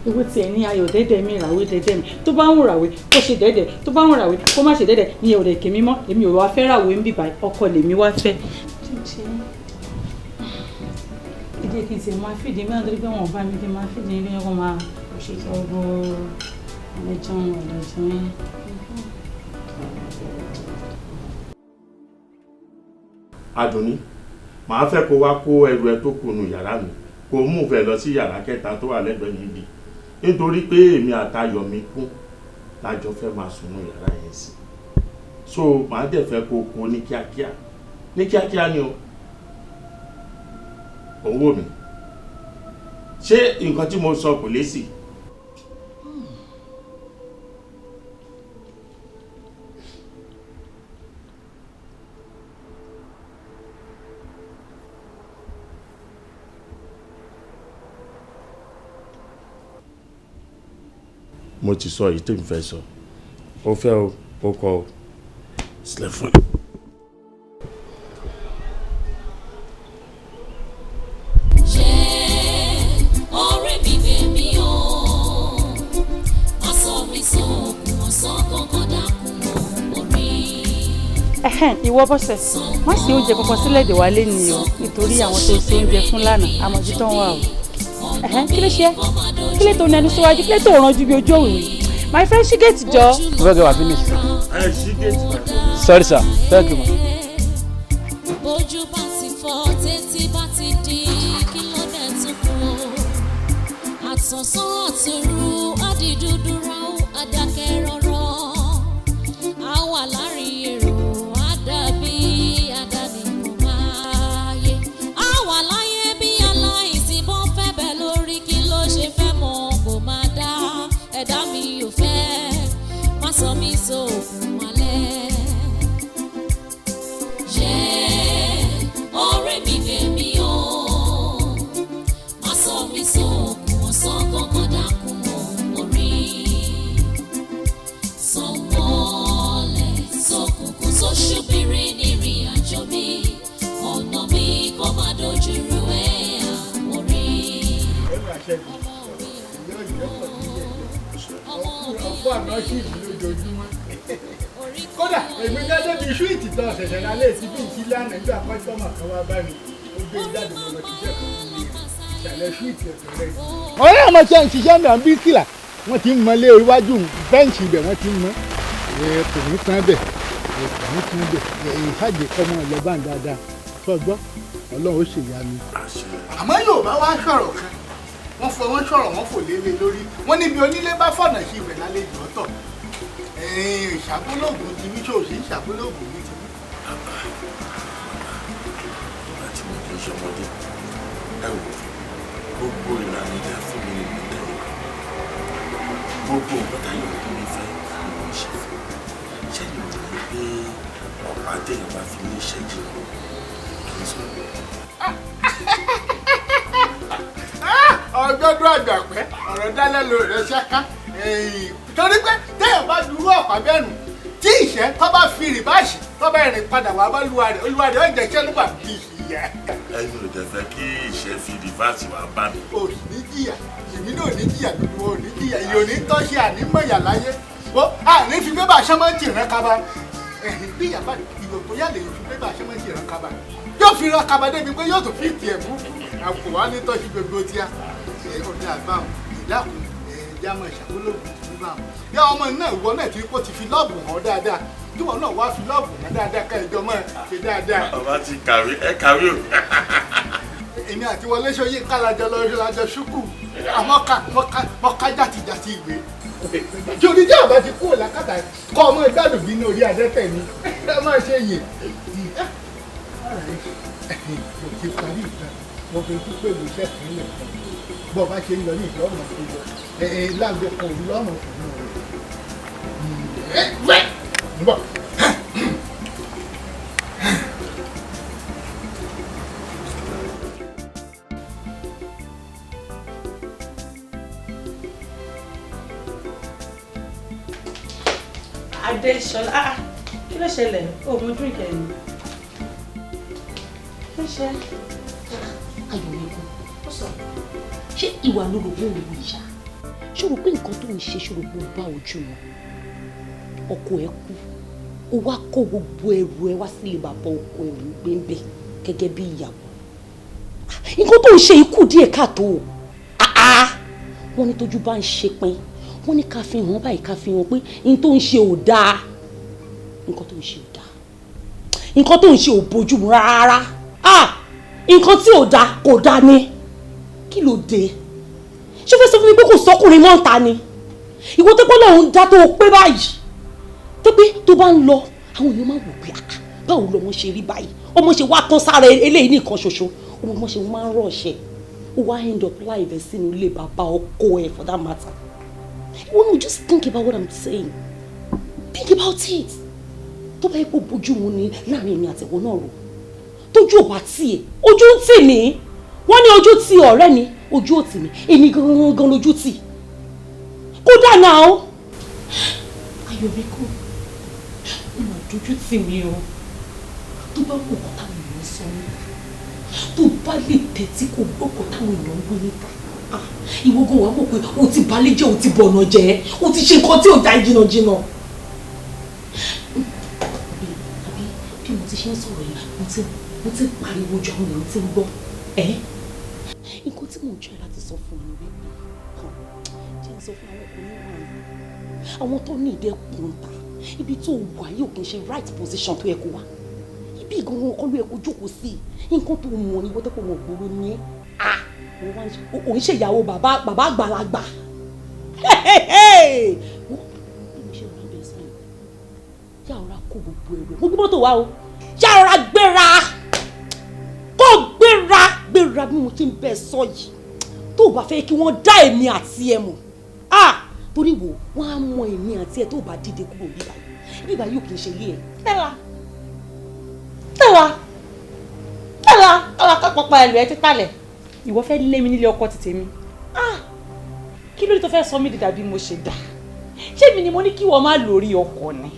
Ewé tiẹ̀ ní Ayọ̀ dẹ́dẹ̀ mi ràwé dẹ́dẹ̀ mi tó bá ń ràwé kó ṣe dẹ́dẹ̀ tó bá ń ràwé kó má ṣe dẹ́dẹ̀ ní ẹ̀ ò dẹ̀ kèmí mọ́ èmi ò wá fẹ́ ràwé ń bìbà ọkọ lèmi wá fẹ́. ìdí kì í ṣe máa fìdí mi àti pé wọn bá mi kí n máa fìdí ilé ẹ̀kọ́ máa ṣe ọgbọ́n ọlẹ́jọ́ yẹn. Àdùnní, màá fẹ́ kó wá kó ẹrù ẹ tó kù nù yàrá mi kó mú fẹ́ lọ sí yàrá kẹta tó wà lẹ́gbẹ̀ẹ́ níbi nítorí pé èmi àtayọ̀ mi kún lájọ fẹ́ máa sùn nù yàrá yẹn sí so màá dẹ̀ fẹ́ kó kó ní kíákíá ni o owó mi ṣé nǹkan tí mo sọ kò lésì. Mo ti sọ èyí tí n fẹ́ sọ ó fẹ́ ó kọ sílẹ̀ fún mi. ṣé ọ̀rẹ́ mi bèmí o aṣọ mi sọ òkun ọ̀sán kankan dákun orí. Ìwọ Bọ́sẹ̀ má ṣe oúnjẹ kankan sílẹ̀ dè wálé ni o nítorí àwọn tó ṣe oúnjẹ fún lánàá àmọ̀jú tó ń wà o. Kí ló ṣe é? Kí ló tó ní ẹnu síwájú? Kí ló tó rànjú bí ojú òwìwí? My friend Shigeti jọ. Mo fẹ́ kí wàá finish. Shigeti my friend. Sorry sir, thank you ma. Bójú bá ti fọ́ tètè bá ti di kí ló dé tó kú. Àtọ̀sán àtòru àdìdúdú ra ó àdàkẹ́ rọ́rọ́. A wà láàrin èrò àdàbí àdàní kò máa yé. A wà láyé bí aláìsí bọ́ fẹ́ bẹ̀ lórí kí ló ṣe fẹ́ mọ̀ kò máa dá. Ẹ̀dá mi ò fẹ́ má sọ mí sóògùn alẹ́. Ọ̀rẹ́ mi bèmí o má sọ mí sóògùn ọ̀sán kankan dákun orí. Sọ̀wọ́lẹ̀ sókùnkùn sóṣùbìrì nírìn àjò mi ọ̀nà mi kó má dojúrú ẹ̀yà orí. Ọ̀pọ̀ àná sí ìlú lójoojúmọ́. Kódà èmi gẹ́gẹ́ bíi ṣúìtì tó ṣẹ̀ṣẹ̀ lálẹ́ sí bí ìkílé àná nígbà kọ́sítọ́mà kan wá bá mi ó gbé jáde mo lọ ṣiṣẹ́ kan ní ìṣàlẹ̀ ṣúìtì ẹ̀sẹ̀ rẹ̀. ọ̀rẹ́ àmọ́ ṣe ń ṣiṣẹ́ náà bí kìlà wọ́n ti ń mọ ilé iwájú bẹ́ǹṣì ibẹ̀ wọ́n ti ń mọ kò ní tán bẹ̀ ìfàdé kọ́mọ lọ́bàn dáadáa sọ́gbọ́ ọlọ́run ó ṣèyanu. àmọ́ Yorùbá wá sọ̀rọ̀ kan wọ́n fọ wọ́n sọ̀rọ̀ wọ́n fò lélẹ̀ lórí wọ́n níbi onílé bá fọ̀nà sí ibẹ̀ lálejò ọ̀tọ̀ ìṣàkólógún ti wí ṣòṣì ìṣàkólógún ní ti wí. àti mo kì í ṣọmọdé ẹ wò gbogbo ìlànà ìjà fún mi nínú ìtẹ̀lé gbogbo nǹkan tá yóò kí mi fẹ́ ni mo ṣe fún ṣé ni mo rí pé ọ̀pá téèyàn bá fi ní ìṣẹ́jú kì í sọ pé. ọjọ́dún àgbàpẹ́ ọ̀rọ̀ dálẹ́ lo rẹ̀ ṣáká torí pé téèyàn bá dúró ọ̀pá bẹ́ẹ̀ nù tí ìṣẹ́ tó bá fi rìbáàṣì tó bá rìn padà wá bá olúwa rẹ̀ ó jẹ́ iṣẹ́ nígbà bí ìyá. ẹ̀yin ò dẹ̀ fẹ́ kí ìṣẹ́ fi rìbáàsì wá bá mi. o sì ní jìyà èmi náà ní jìyà gbogbo ò ní jìyà ìyò ní tọ́ṣe ànímọ̀yà láyé bó àní fi bébà sẹ́mọ́ǹtì rán kaba bí ìyàbá ìwò tó yà lè fi bébà sẹ́mọ́ǹtì rán kaba yóò fi rán kaba débi pé yóò tó fi tiẹ̀ mú àpò wá ní tọ́ṣe gbogbo tíá ọ̀dà àbáwọn ìdákùn jámọ̀ ìṣàkólógún ti bá wọn. yá ọmọ náà ìwọ náà tí kò ti fi lọ́ọ̀bù hàn dáadáa kí wọn náà wá fi lọ́ọ̀bù hàn dáadáa ká ẹjọ́ mọ́ ṣe dáadáa. ọba ti kàwé ẹ kàwé o. èmi àti Wọlé Ṣóyínká kálajọ lọ́jọ́ ṣúkù mọ́ká jàtìjàtì ìwé. jòdì jẹ́ ọ̀bá ti kúrò lákàtà kọ́ ọmọ ìgbàdùn bí ní orí adẹ́tẹ̀ mi ẹ má ṣe yè. mo ti parí ìtàn mo fi kú pẹ̀lú iṣẹ́ ìpínlẹ̀ kan bọ́ bá ṣe ń lọ ní ìfẹ́ ọ̀nà tó lọ lágbo kan òru lọ́nà òfin rẹ̀. bọ́. Adéṣọlá kí ló ṣẹlẹ̀ o mo drink ẹ̀ ni. kí ló ṣe. ayọ̀ mi kú ó sọ ṣé ìwà lóru ló ń wù ìyá ṣòro pé nǹkan tó ń ṣe ṣòro pé ó bá ojú wọn ọkọ ẹ kú ó wá kó gbogbo ẹrù ẹ wá sílé bàbá ọkọ ẹ ń gbé ń bẹ gẹ́gẹ́ bí ìyàwó nǹkan tó ń ṣe ikú díẹ̀ káàtó wọ́n ní tójú bá ń ṣe pin wọ́n ní ká fi hàn báyìí ká fi hàn pé n tó ń ṣe ò dáa nǹkan tó ń ṣe ò dáa nǹkan tó ń ṣe ò bójúmu rárá nǹkan tí ò dáa kò dáa ni kí ló dé ṣé fẹ́ sọ fún mi pé kò sọkùnrin mọ́ ta ni ìwọ tó pẹ́ lọ́hún dá tó pé báyìí tó pé tó bá ń lọ àwọn èèyàn máa wò pé báwo lọmọ ṣe rí báyìí ọmọ ṣe wá tán sára eléyìí nìkan ṣoṣo ọmọ ṣe máa ń rọ̀ṣẹ̀ ó wá end up live ẹ̀ sínú ilé bàbá ọkọ ẹ̀ for that matter. Well, just think about what I'm saying. Think about it. Tó bá yẹ kó bójú mu ni láàrin èmi àti ìwọ náà rò. Tójú ò bá tiẹ̀, ojú ń tì mí. Wọ́n ní ojú ti ọ̀rẹ́ mi, ojú ò tì mí. Èmi gan lójú tì. Kódà náà. Ayọ̀bíkú, ó máa dojú tì mí o. Tó bá wù kọ́ táwọn èèyàn sọ mí. Tó bá lè tẹ́tí kó gbọ́ kọ́ táwọn èèyàn ń gbé níta. Ìwọ gan wà mọ̀ pé o ti balẹ̀ jẹ́ o ti bọ̀nà jẹ́ o ti ṣe nǹkan tí ò dá jìnnàjìnnà. Àbí bí mo ti ṣe ń sọ̀rọ̀ yìí mo ti pariwo jọ àwọn èèyàn tí ń gbọ́. Nǹkan tí mò ń jẹ́ láti sọ fún mi wípé jẹ́ ń sọ fún àwọn ọkùnrin wà ní àwọn tó ní ìdẹ́kùn ta ibi tó wà yìí ò kì í ṣe right position tó yẹ kó wà ibi ìgangan kọ́ ló yẹ kó jókòó sí nǹkan tó mọ̀ ní wọ́n mọ̀ gbòòrò ní ò ń ṣèyàwó bàbá àgbàlagbà yàrá kó gbogbo ẹrù mo gbé mọ́tò wá o yàrá gbéra bí mo ti ń bẹ sọ yìí tó o bá fẹ́ kí wọ́n dá èmi àti ẹ mọ̀ torí wo wọ́n á mọ èmi àti ẹ tó o bá dìde kúrò bíbá yóò kì í ṣe ilé ẹ tẹ́lá kápọ̀ pa ẹ̀lú ẹ títàlẹ̀ ìwọ fẹ́ lé mi nílé ọkọ ti tèmi kí ló dé tó fẹ́ sọ mí dídà bí mo ṣe dà ṣé mi ni mo ní kí wọ́n má lórí ọkọ ni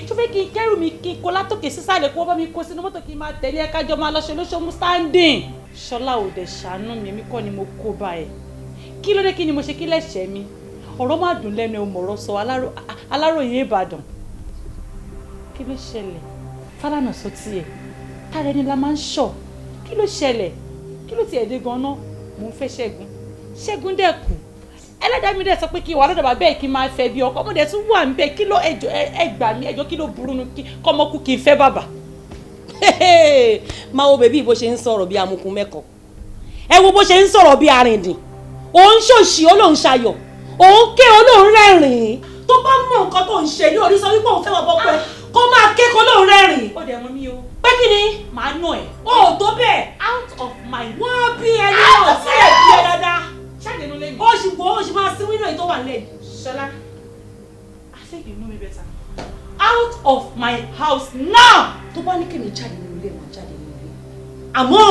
tó fẹ́ kí n kẹ́rù mi kí n kó látòkè sísàlẹ̀ kó wọ́n bá mi kó sínú mọ́tò kí n máa tẹ̀lé ẹ kájọ máa lọ́ṣẹ́ lóṣooṣù standing ṣọlá ò dẹ̀ ṣàánú mi èmi kọ́ ni mo kó bá ẹ kí ló dé kí ni mo ṣe kí lẹ́sẹ̀ mi ọ̀rọ̀ má dùn lẹ́nu ẹ̀ mọ̀rọ̀ sọ Aláròyé Ìbàdàn kí ló ṣẹlẹ̀ Fálànà sọ tiẹ̀ tára ẹni la máa ń ṣọ̀ kí ló ṣẹlẹ̀ kí ló tiẹ̀ dé gan-an mò ń fẹ́ Ṣẹ́gun dẹ̀ kù ẹlẹ́dàá mi dẹ̀ sọ pé kí wà lọ́dọ̀ bàbá ẹ̀ kí n máa fẹ́ bí ọkọ ọmọdé tún wà ń bẹ kí ló ẹjọ́ ẹ gbà mí ẹjọ́ kí ló burú nu kí kọ́mọkú kí n fẹ́ bàbá máa wo bèbí bó ṣe ń sọ̀rọ̀ bí amukun mẹ́kọ̀ọ́ ẹ wo bó ṣe ń sọ̀rọ̀ bí arìndìn òun ṣòṣì olóhùn ṣayọ̀ òun ké olóhùn rẹ́rìn-ín tó bá mọ nǹkan tó ń ṣe ní orí sọ wípé òun fẹ́ wọ bọ́ pẹ́ kó máa ké kó lóhùn rẹ́rìn-ín. ó dẹ̀ mọ́ mi o. pé kí ni màá nà ẹ̀. o tó bẹ́ẹ̀ out of my wọ́n bí ẹni náà sí ẹ̀ bí ẹ dáadáa. ṣáàdé ló lé mi. ó sì gbọ́ ó sì máa sí wíńdò yìí tó wà lẹ́yìn. Ṣọlá, I think you know me better. Out of my house now. tó bá ní kémi jáde nínú ilé máa jáde nínú ilé àmọ́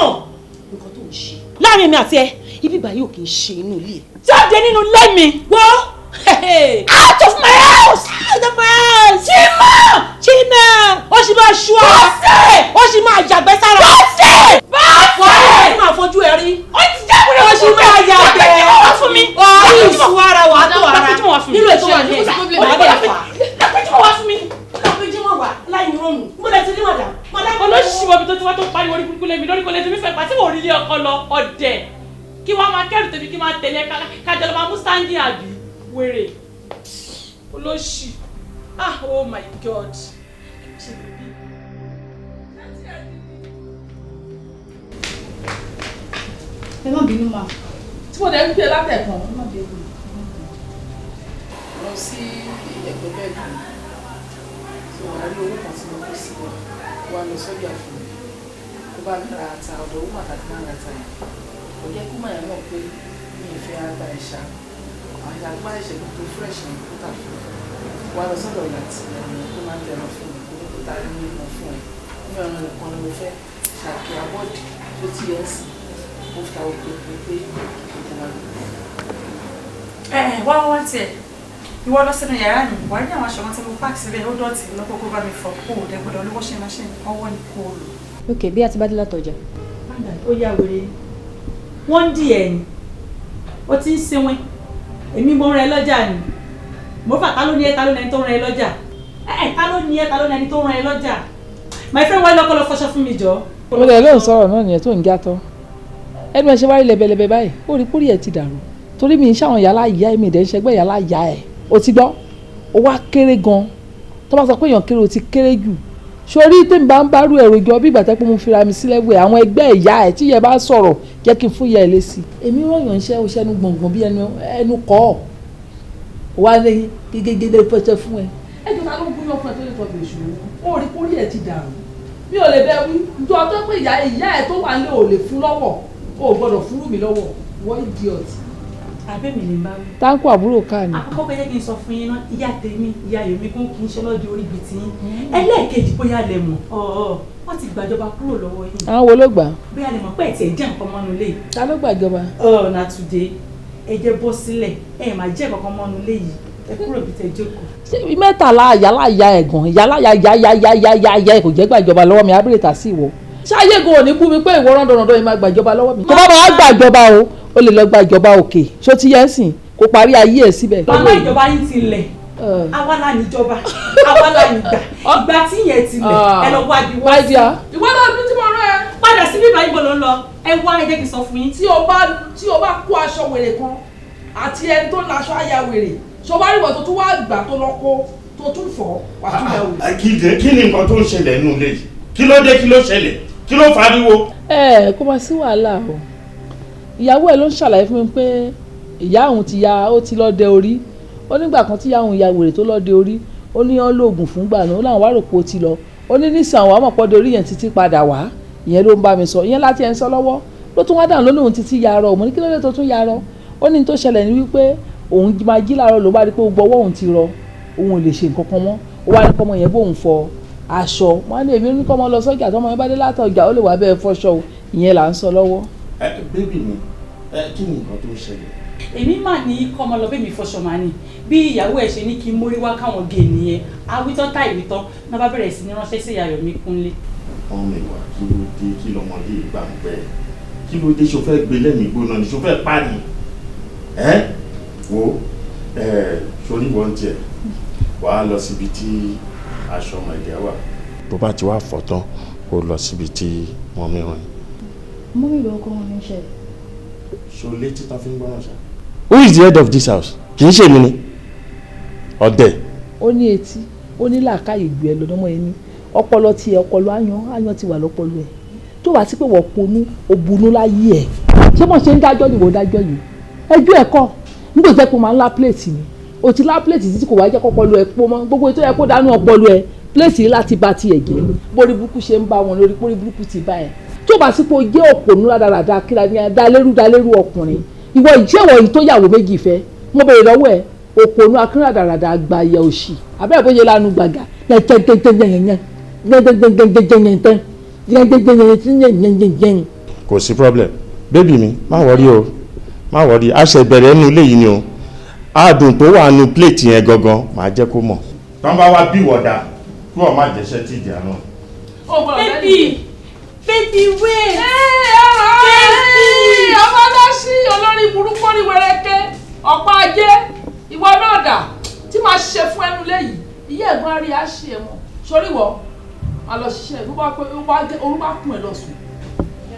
nǹkan tó ń ṣe. láàrin mi àti ẹ ibi ìgbà yóò kì í ṣe inú ilé. jáde nínú ilé mi. wọ́n out of my house. out of my house. Chima ó sì máa ṣú ọ. ó sì máa yàgbẹ́ sára. bọ́sẹ̀ ó sì máa fojú ẹ rí. ó ti jáwé ó sì máa yàgbẹ́. ó fún mi. ó yìí sùn ara wà á tó ara nínú ètò wà ní ẹ̀dá. ó lè fà. lápẹ́jọ́ wá fún mi. lápẹ́jọ́ wá wà láì rọrùn. mo lè ti ní màdà. olóṣìṣẹ́ bọ̀bí tó ti wá tó pariwo orí burúkú lẹ́mi lórí kò lè ti mí fẹ́ pàtí wò rí ilé ọkọ lọ ọ̀dẹ̀ kí wọ́n máa kẹ́rù tèmi kí máa tẹ̀lé kájọ lọ máa mú sáńdì àbí wèrè olóṣì oh my god. ẹ má bínú ma. tí mo dẹ̀ ń gbé látẹ̀kàn ẹ má bínú. lọ sí ẹgbẹ́ bẹ́ẹ̀ kan tó wà ní owó kan tí mo kó sí wa lọ sọ́jà fún mi kó bá mi ra ata ọ̀dọ̀ owó pàtàkì máa ń ra ata yẹn kò yẹ kó máa yẹn mọ̀ pé mi ì fẹ́ ata ẹ̀ṣá àwọn àgbá ìṣẹ̀lẹ̀ tó fresh ní kótà fún mi wà lọ sọ́dọ̀ láti tó máa ń tẹ̀rọ fún mi kó ní kótà ní ìmọ̀ fún ẹ ní ọ̀nà nìkan ni mo fẹ́ ṣàkí abọ́ọ̀dì tó ti yẹ sí mo fi àwọn pépé pé wá tiẹ̀ ìwọ lọ sínú yàrá mi wà ní àwọn aṣọ wọn tí mo pààkì síbẹ̀ ó dọ̀tí lọ́pọ̀ kó bá mi fọ kó o dẹ́gbọ́dọ̀ olówó ṣe máṣíìnì ọwọ́ ni kó o lò. ok bí a ti bá dé látọjà. ó yà wèrè wọ́n ń dì ẹ̀ ni ó ti ń sinwin èmi mo ń rẹ lọ́jà ni mo fà ta ló ní ẹ ta ló ní ẹni tó ń rẹ lọ́jà ta ló ní ẹ ta ló ní ẹni tó ń rẹ lọ́jà my friend wáyé lọ́kọ́ lọ fọṣọ fún mi jọ. mo lè lóun sọ̀rọ̀ náà nìyẹn tó ń gátọ́ ẹnu ẹ ṣe wáyé lẹ́bẹ̀lẹ́bẹ̀ báyìí ó rí kúrì ẹ̀ ti dàrú torí mi ń ṣàwọn yàrá ìyá mi ìdẹ́ ń ṣẹgbẹ́ yàrá ìyá ẹ̀ o ti gbọ́ o wá kéré gan tó bá sọ pé èèyàn kéré o ti kéré jù sórí tí n bá ń bárú ẹ̀rọ ìjọ bí ìgbà tẹ́ pé mo fira mi sílẹ̀ wẹ̀ àwọn ẹgbẹ́ ìyá ẹ̀ tí yẹ bá sọ̀rọ̀ jẹ́ kí n fún ìyá ẹ̀ lésì èmi ròyìn iṣẹ́ o ṣẹ́nu gbọ̀ngbọ̀n bí ẹnu kọ́ ọ̀ wá ní gégégé fẹsẹ̀ fún ẹ. ẹ jọ ta ló ń gúnyán fún ẹ tó lè tọ́jú ìṣòro ó rí kórìí ẹ ti dàrú mi ò lè bẹ wí njọ tó pé ìyá ẹ tó wà ní ò lè fún lọ́wọ́ o gbọ́dọ̀ fúrú mi lọ́wọ́ wọ́n idiot. abẹ́mi ni bá wí. táǹkù àbúrò ká ni. àkọ́kọ́ pé jẹ́ kí n sọ fún yín náà ìyá tèmi ìyá yomi kún kì í ṣe lọ́dẹ orí ibi tí ẹlẹ́ẹ̀kejì bóyá lẹ mọ̀ wọ́n ti gbàjọba kúrò lọ́wọ́ yìí. àwọn wo ló gbà. bóyá lẹ mọ̀ pé ẹ̀ tiẹ̀ jẹ́ nǹkan mọ́nu lé. ta ló gbàjọba. na today ẹ jẹ́ bọ́ sílẹ̀ ẹ máa jẹ́ nǹkan mọ́nu lé yìí ẹ kúrò bí tẹ jókòó. mẹ́tàlá yálà ya ẹ̀gàn yálà ya kò jẹ́ gbàjọba lọ́wọ́ mi abúlé tà sí ìwọ. ṣáyé gan ò ní bú mi pé ìwọ rọ́ndọ̀rọ̀dọ̀ yìí máa gbàjọba lọ́wọ́ mi. tó bá máa gbàjọba o lè lọ gbàjọba òkè ṣó ti yẹn sìn kó parí ayé ẹ̀ síbẹ̀. bàbá ìjọba yín ti lẹ̀ àwa la níjọba àwa la nígbà ìgbà tí yẹn ti lẹ̀ ẹ lọ wá bí wọ́n sí. ìwọ náà bí tí mo rán ẹ. padà sí bíbá ìbò ló ń lọ ẹ wá ẹ jẹ́ kí n sọ fún yín. tí o bá kó aṣọ wèrè kan àti ẹni tó ń laṣọ àyà wèrè ṣọwárí wọ̀ tó tún wá gbà tó lọ kó tó tún fọ́ wà tún yà wò. kí ni nǹkan tó ń ṣẹlẹ̀ nínú ilé yìí kí ló dé kí ló ṣẹlẹ̀ kí ló fariwo. kó máa sí wàhálà o ìyàwó ẹ ló ń ṣàlàyé fún mi pé ìyá òun ó ti lọ dẹ orí ó nígbà kan tí ìyá òun ya wèrè tó lọ dẹ orí ó ní ọ́n lóògùn fún gbà náà ó láwọn wá rò pé ó ti lọ ó ní nísìn àwọn àmọ̀pọ̀ dẹ orí yẹn títí padà wá ìyẹn ló ń bá mi sọ ìyẹn láti ẹ̀ ń sọ lọ́wọ́ ló tún wá dàn lónìí òun títí yarọ òun ní kí ló dé tó tún yarọ ó ní tó ṣẹlẹ̀ ní wípé òun máa jí láàárọ̀ ló bá rí pé gbọ́wọ́ òun ti rọ òun ò lè ṣe nǹkan kan mọ́ ó wá ní kọ́mọ yẹn bóun fọ aṣọ wọn ní èmi ní kọ́mọ lọ sọ́jà tọ́mọ yẹn bá dé látọjà ó lè wá bẹ́ẹ̀ fọṣọ o ìyẹn là ń sọ lọ́wọ́. bébì mi kí ni nǹkan tó ń ṣẹlẹ̀. èmi mà ní kọ́mọ lọ bẹ́ẹ̀ mi fọṣọ màá ní bí ìyàwó ẹ̀ ṣe ní kí n mórí wá káwọn gé nìyẹn awítọ́ tá ìwítọ́ náà bá bẹ̀rẹ̀ sí ní ránṣẹ́ sí ìyá Yomi Kúnlé. ọmọ ìwà kí ló dé kí lọmọdé ìgbà ń bẹ kí ló dé ṣo fẹ́ gbé lẹ́mìí gbóná ni ṣo fẹ́ pa ni wo sórí wọn tiẹ̀ wàá lọ síbi tí aṣọ ọmọ ẹ̀dẹ̀ wà. tó bá ti wá fọ̀ tán kó lọ síbi tí wọ́n mìíràn. mú mi lọ kọ́ wọn ní iṣẹ́. ṣo létí tán fi ń gbọ́ràn ṣá. Who is the head of this house? kì í ṣe mi ni ọ̀dẹ̀. ó ní etí ó ní làákàyè ju ẹ lọ́dọ́mọ yẹn ní ọpọlọ tiẹ̀ ọpọlọ áyán ti wà lọ́pọlọ ẹ̀ tó wá sí pé wọ́n ponú òbunú láyé ẹ̀ ṣé wọ́n ṣe ń dájọ́ nìwọ dájọ́ yìí ẹjọ́ ẹ̀kọ́ nígbà tó jẹ́ pé máa ń lá pléètì ni o ti lá pléètì títí kò wá jẹ́ kọ́pọlọ ẹ̀ pọ́ mọ́ gbogbo ètò ẹ̀ kó dánú ọpọlọ ẹ̀ pléètì láti bá tiẹ̀ jẹ́ borí burúkú ṣe ń bá wọn lórí borí burúkú ti bá ẹ̀ tó bá sí pé o jẹ́ òpònú rádaràda kíra ní dalérú ọkùnrin ìwọ ìjẹ́wọ̀ yìí tó yàwó méjì fẹ́ mo bèrè lọ́wọ́ ẹ̀ òpònú akínrádàràdà àgbàyẹ òṣì àbẹ́rẹ́ bóyá lánàá gbàgà kò sí problem bébì mi má wọrí o má wọrí a ṣe bẹ̀rẹ̀ nínú ilé yìí ni o àádùn tó wà nínú pléètì yẹn gangan màá jẹ́ kó mọ̀. tán bá wá bí wọ̀dà kí wọ́n má jẹ́sẹ́ tí ìjà náà. baby wait. ọmọdásí olórí burúkú ní wẹrẹkẹ ọ̀pá ajé ìwọ náà dà tí màá ṣe fún ẹnu lẹ́yìn ìyá ẹ̀gbọ́n rí a ṣe ẹ̀ mọ̀ sórí wọ máa lọ ṣiṣẹ́ bó bá pé orú bá kún ẹ lọ sùn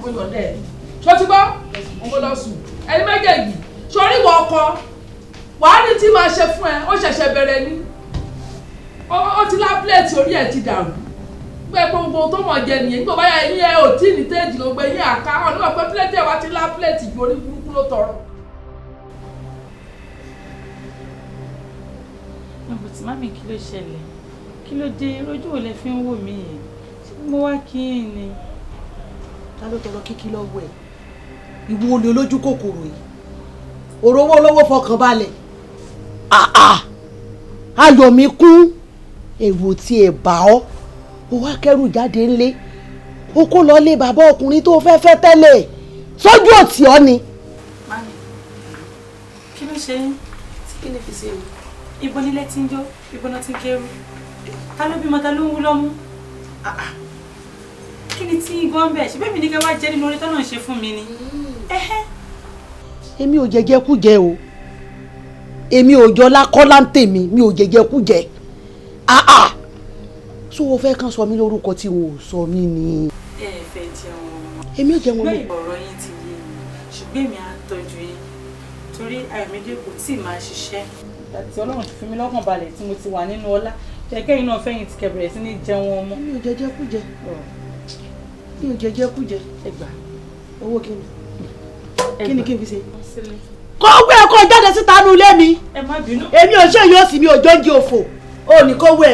mo yọ̀ dẹ́ ṣó ti gbọ́ mo lọ sùn ẹni méjèèjì sórí wọ ọkọ wàá ní tí màá ṣe fún ẹ ó ṣẹ̀ṣẹ̀ bẹ̀rẹ̀ ni ó ti lá pílẹ̀tì orí ẹ̀ ti dàrú gbé gbogbo tó mọ̀ jẹ nìyẹn nígbà báyà ẹ̀yìn ẹ̀ ò tí ì ní téèjì gbogbo ẹ̀yìn àká ọ̀nà wà pé pílẹ̀tì ẹ̀ wá ti lá pílẹ̀tì ju orí burúkú ló tọrọ. But mami kí ló ṣẹlẹ̀ kí ló dé ojú ò lẹ fi ń wò mí yẹn ṣé mo wá kí n ni. ta ló tọrọ kíkí lọ́wọ́ ẹ̀ ìwọ olè olójú kòkòrò yìí òrówó olówó fọkàn balẹ̀ ayọ̀ mi kún èrò tí ẹ bá ọ́ ó wá kẹ́rù jáde ńlé ó kó lọ lé bàbá ọkùnrin tó fẹ́ fẹ́ tẹ́lẹ̀ sójú òtí ọ́ ni. mami kí ló ṣe yín tí kí lè fi ṣe o ibo nílé tí ń jó ibo náà ti ń kẹrù ta ló bímọ ta ló ń wú lọ́mú kí ni tí igbó ń bẹ̀ ṣe bẹ́ẹ̀ mi ní kẹ́ wá jẹ́ nínú orí tọ́nà ṣe fún mi ni. èmi ò jẹjẹ kú jẹ o èmi ò jọ lákọ́lá ń tèmi mi ò jẹjẹ kú jẹ so o fẹ́ kàn sọ mí lórúkọ tí wọn ò sọ mí ni. ẹ fẹ́ jẹun èmi ò jẹun lọ. ọ̀rọ̀ yín ti yé mi ṣùgbọ́n èmi á tọ́jú yín torí àìmídé kò tí ì máa ṣiṣẹ́. àti ọlọ́run ti fi mí lọ́kàn balẹ̀ tí mo ti wà nínú ọlá kẹ̀kẹ́ yìí náà fẹ́yìn ti kẹ̀bẹ̀rẹ̀ sí ní jẹun ọmọ. mi ò jẹjẹ kú jẹ mi ò jẹjẹ kú jẹ ẹgbà owó kí ni kí n fi ṣe. kó wé kó jáde síta nu ilé mi èmi ò ṣe yóò sì mi ò jọ ń di òfò ò ní kó wé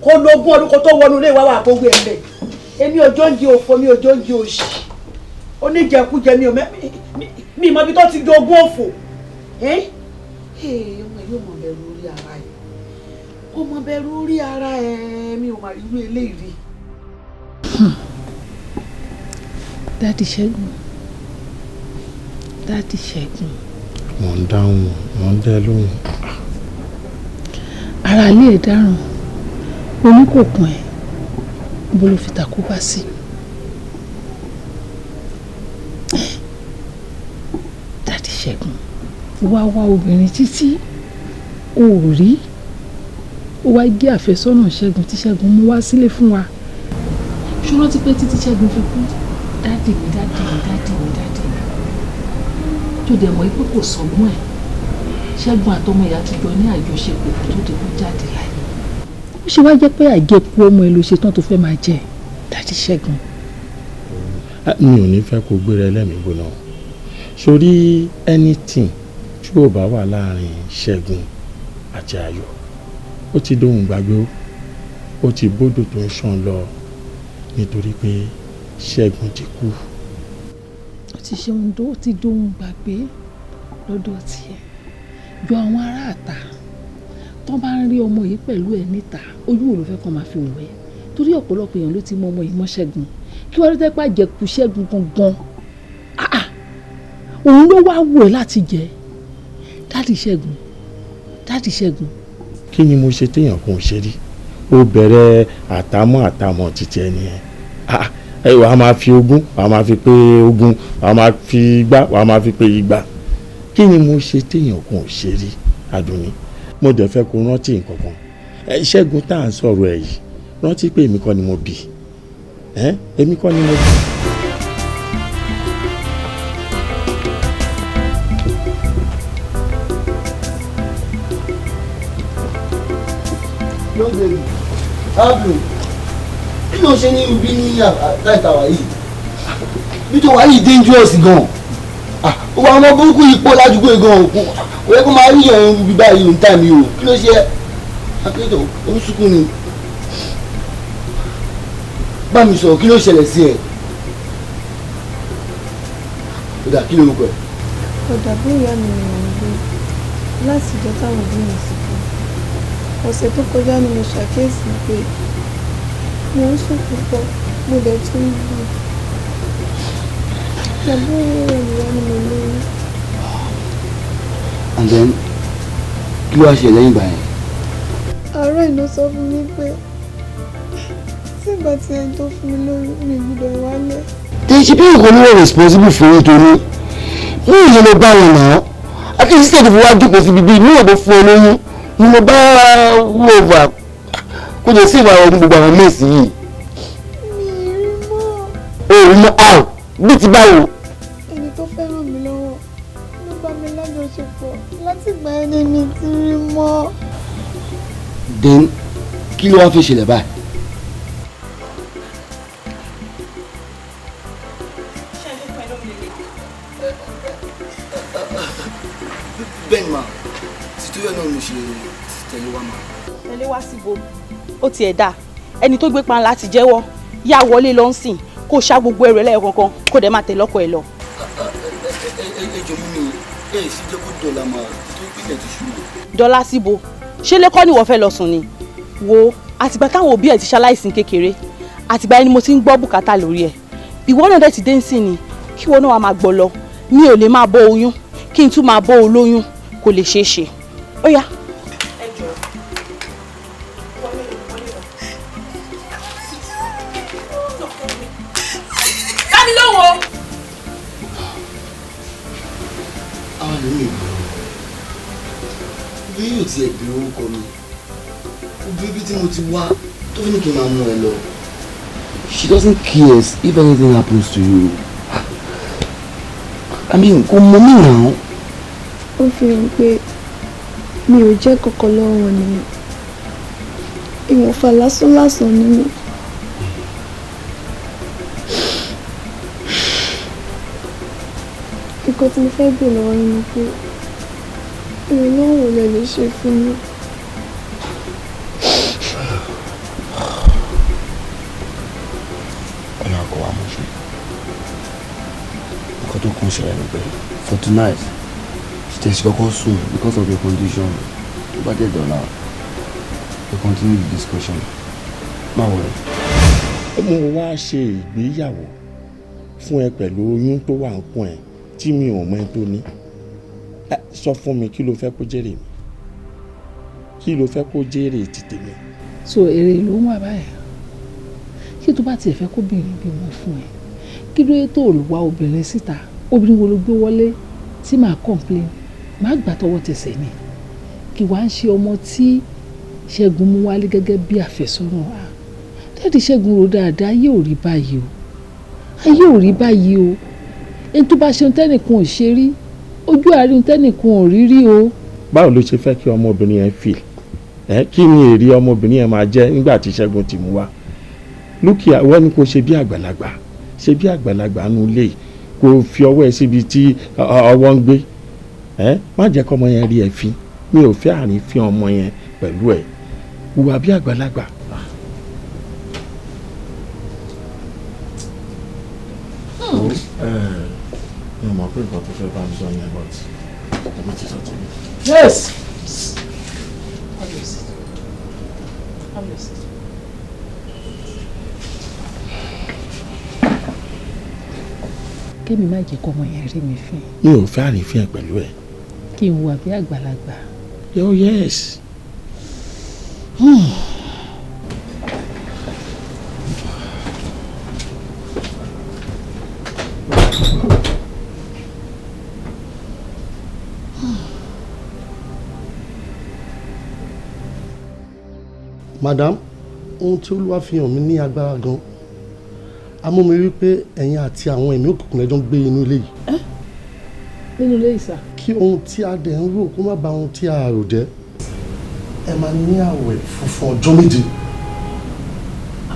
kó lógún ọdún kó tó wọnú ilé ìwà wà kó wé ẹ èmi ò jọ ń di òfò mi ò jọ ń di òṣì oníjẹkújẹ mi mọ ibi tó ti jogún òfò ọmọ yóò mọ bẹ̀rù orí ara ẹ ó mọ bẹ̀rù orí ara ẹ mi ò mà rí irú eléyìí rí. Dáàdì Ṣẹ́gun Dáàdì Ṣẹ́gun. mo ń dáhùn mo ń dẹ lóhùn. ara ilé ẹ̀ dáràn oníkòkun ẹ̀ bó ló fi tàkóbá sí. Dáàdì Ṣẹ́gun wá obìnrin títí o ò rí ó wá gé àfẹ́sọ́nà Ṣẹ́gun tí Ṣẹ́gun mú wá sílé fún wa ṣùgbọ́n ti pẹ́ títí Ṣẹ́gun fi kú dáàdì mi tó dẹ̀ mọ̀ pé kò sọ́gbọ́n ẹ̀ Ṣẹ́gun àtọmọ ìyá ti jọ ní àjọṣepọ̀ tó dé kó jáde láyé ó ṣe wá jẹ́ pé àgékù ọmọ ẹ ló ṣe tán tó fẹ́ máa jẹ dáàdì Ṣẹ́gun. mi ò ní fẹ́ kó gbéra ẹlẹ́mìí gbóná sórí anything tí ò bá wà láàrin Ṣẹ́gun àti Ayọ̀ ó ti dóhùn gbàgbé ó ti bódò tó ń ṣàn lọ nítorí pé Ṣẹ́gun ti kú. ó ti ṣeun tó ó ti dóhùn gbàgbé lọ́dọ̀ tiẹ̀ jọ àwọn aráàta tó bá ń rí ọmọ yìí pẹ̀lú ẹ̀ níta ojú wo ló fẹ́ kàn máa fi wò ẹ́ torí ọ̀pọ̀lọpọ̀ èèyàn ló ti mọ ọmọ yìí mọ́ Ṣẹ́gun kí wọ́n rí tẹ́ pà jẹ̀kú Ṣẹ́gun gangan òun ló wá wò ẹ́ láti jẹ dáàdì Ṣẹ́gun. kí ni mo ṣe téèyàn kan ò ṣe rí ó bẹ̀rẹ̀ àtàmọ́ títí ẹni ẹ̀ wà á máa fi ogún wà á máa fi pé ogún wà á máa fi igbá wà á máa fi pé igba kí ni mo ṣe téèyàn kan ò ṣe rí Àdùnní mo dẹ̀ fẹ́ kó rántí nǹkan kan Ṣẹ́gun tá à ń sọ̀rọ̀ ẹ̀ yìí rántí pé èmi kọ́ ni mo bí èmi kọ́ ni mo bí. Pablo kí ló ṣe ní ibi ní àtàtà wà yìí bí tó wà yìí dangerous gan ó wà ọmọ burúkú yìí pọ̀ ládùúgbò gan kò yẹ kó máa rí ìyàn ibi báyìí ní tàmí o kí ló ṣe akéjọ ó ń sunkún ni bá mi sọ̀rọ̀ kí ló ṣẹlẹ̀ sí ẹ̀ kódà kí ló rúkọ ẹ̀. kódà bí ìyá mi rìn rìn gbé láti ìjọ táwọn òbí mi sì kú ọ̀sẹ̀ tó kọjá ni mo ṣàkíyèsí pé mo ń sùn púpọ̀ mo dẹ̀ tún ń bù tàbí ìyá ni mo lóyún. And then kí ló wá ṣe lẹ́yìn ìgbà yẹn. àárọ̀ iná sọ fún mi pé tí ìgbà tí ẹni tó fún mi lóyún mi gbọ́dọ̀ wálẹ̀. ṣe bí nǹkan ní wọ́n responsible fún nítorí ní ìyẹn ló bá wọn náà àti instead of wá jókòó síbi bíi ní ọ̀dọ̀ fún ọ lóyún ni mo bá wú over kó jẹ sí ìwà ọdún gbogbo àwọn mẹ́sì yìí. mi ì rí mọ́. o rí mọ́ àw bí ti báwo. ẹni tó fẹ́ ràn mí lọ́wọ́ ló bá mi lájọṣepọ̀ látìgbà ẹni mi ti rí mọ́. then kí ló wá fi ṣẹlẹ̀ báyìí. bẹ́ẹ̀ni ma títúwẹ̀ náà mo ṣe tẹ̀lé wa ma. tẹ̀lé wá síbo ó tiẹ̀ dáa ẹni tó gbé pan láti jẹ́wọ́ yá wọlé lọ ń sìn kó ṣá gbogbo ẹrù ẹlẹ́yọ̀ kankan kó dẹ̀ máa tẹ̀ lọ́kọ̀ ẹ̀ lọ. ẹjọ mú mi ẹ sì jẹ́ kó dọ̀là máa tó ìpínlẹ̀ ti ṣú. dọ́là síbo ṣé lẹ́kọ́ ni wọ́n fẹ́ lọ sùn ni wo àtìgbà táwọn òbí ẹ̀ ti ṣaláìsí kékeré àtìgbà ẹni mo ti ń gbọ́ bùkátà lórí ẹ̀ ìwọ náà dẹ̀ ti dé ń sìn ni kí wọ́n náà wá máa gbọ́ lọ mi ò lè máa bọ́ oyún kí n tún máa bọ́ olóyún kò lè ṣeé ṣe ó yá. dámi lóhùn o. àwọn ènìyàn bí yóò tiẹ̀ gbé orúkọ mi ojú ibi tí mo ti wá tó ní kí n máa mú ẹ lọ. She doesn't care if anything happens to you. I mean kò mọ mí náà. ó fi hàn pé mi ò jẹ́ kọ̀kọ̀ lọ́wọ́ nínú ìwọ̀nfà lásán nínú. nǹkan tí mo fẹ́ gbé lọ́wọ́ yín ni pé ìrìn náà wò lè lè ṣe fún mi. ọ̀nà àkọ́ wa mọ̀ ṣe nǹkan tó kún ṣẹlẹ̀ ni pé for tonight tẹ̀sí kọ́kọ́ sùn because of your condition tó bá dé dọ̀la we continue the discussion má wọlé. mo wá ṣe ìgbéyàwó fún ẹ pẹ̀lú oyún tó wà ń kún ẹ tí mi ò mọ ẹ tó ní sọ fún mi kí ló fẹ́ kó jèrè mi kí ló fẹ́ kó jèrè ti tèmi. so èrè ló ń wà báyìí kí tó bá tiẹ̀ fẹ́ kóbìnrin bímọ fún ẹ kí ló yẹ tó wá obìnrin síta obìnrin wo ló gbé wọlé tí màá complain màá gbà tọwọ́ tẹsẹ̀ ni kí wàá ń ṣe ọmọ tí Ṣẹ́gun mú wálé gẹ́gẹ́ bí àfẹ́sọ́nà wa dáàdi Ṣẹ́gun rò dáadáa ayé ò rí báyìí o ayé ò rí báyìí o ẹni tó bá ṣe ohun tẹ́nìkan ò ṣe rí ojú àárín ohun tẹ́nìkan ò rí rí o. báwo ló ṣe fẹ́ kí ọmọbìnrin yẹn feel kí ni èrè ọmọbìnrin yẹn máa jẹ́ nígbà tí Ṣẹ́gun ti mú wá lókìá wọ́n ní kó ṣe bí àgbàlagbà nù lé kó fi ọwọ́ ẹ síbi tí ọwọ́ ń gbé má jẹ́ kọ́mọ yẹn rí ẹ fi mi ò fẹ́ àárín fi ọmọ yẹn pẹ̀lú ẹ hùwà bí àgbàlagbà. mi ò mọ̀ pé nǹkan tó fẹ́ bá mi sọ yẹn but ẹbí ti sọ tó mi. Yes. kémi má jẹ́ kọ́mọ yẹn rí mi fín. mi ò fẹ́ àárín fi ẹ pẹ̀lú ẹ. kí n hùwà bí àgbàlagbà. Oh yes. Madam, ohun tí Olúwa fi hàn mí ní agbára gan. Àmọ́ mi rí pé ẹ̀yin àti àwọn ẹ̀mí òkùnkùn lẹ́jọ́ ń gbé inú ilé yìí. Nínú ilé ìsà. Kí ohun tí a dẹ̀ ń rò kó má bà ohun tí a rò jẹ́. Ẹ máa ní àwẹ̀ funfun ọjọ́ méje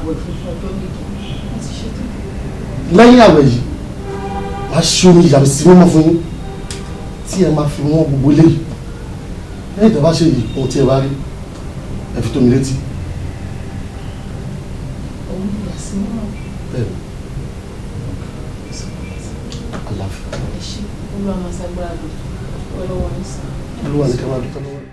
àwẹ̀ funfun ọjọ́ méjì wọ́n ti ṣètò. lẹ́yìn àwẹ̀ yìí máa ṣe omi ìyàwó sí mímọ́ fún yín tí ẹ máa fi wọ́n gbogbo léyìí lẹ́yìn tó bá ṣe yìí ohun tí ẹ bá rí ẹ fi tó mi létí. òun ìyà sí mọ́. bẹ́ẹ̀ àlàáfíà. ẹ ṣe olúwa máa ṣàgbára lò ọlọ́wọ́ ní sàn. olúwa ní ká máa dúpẹ́ lọ́wọ́.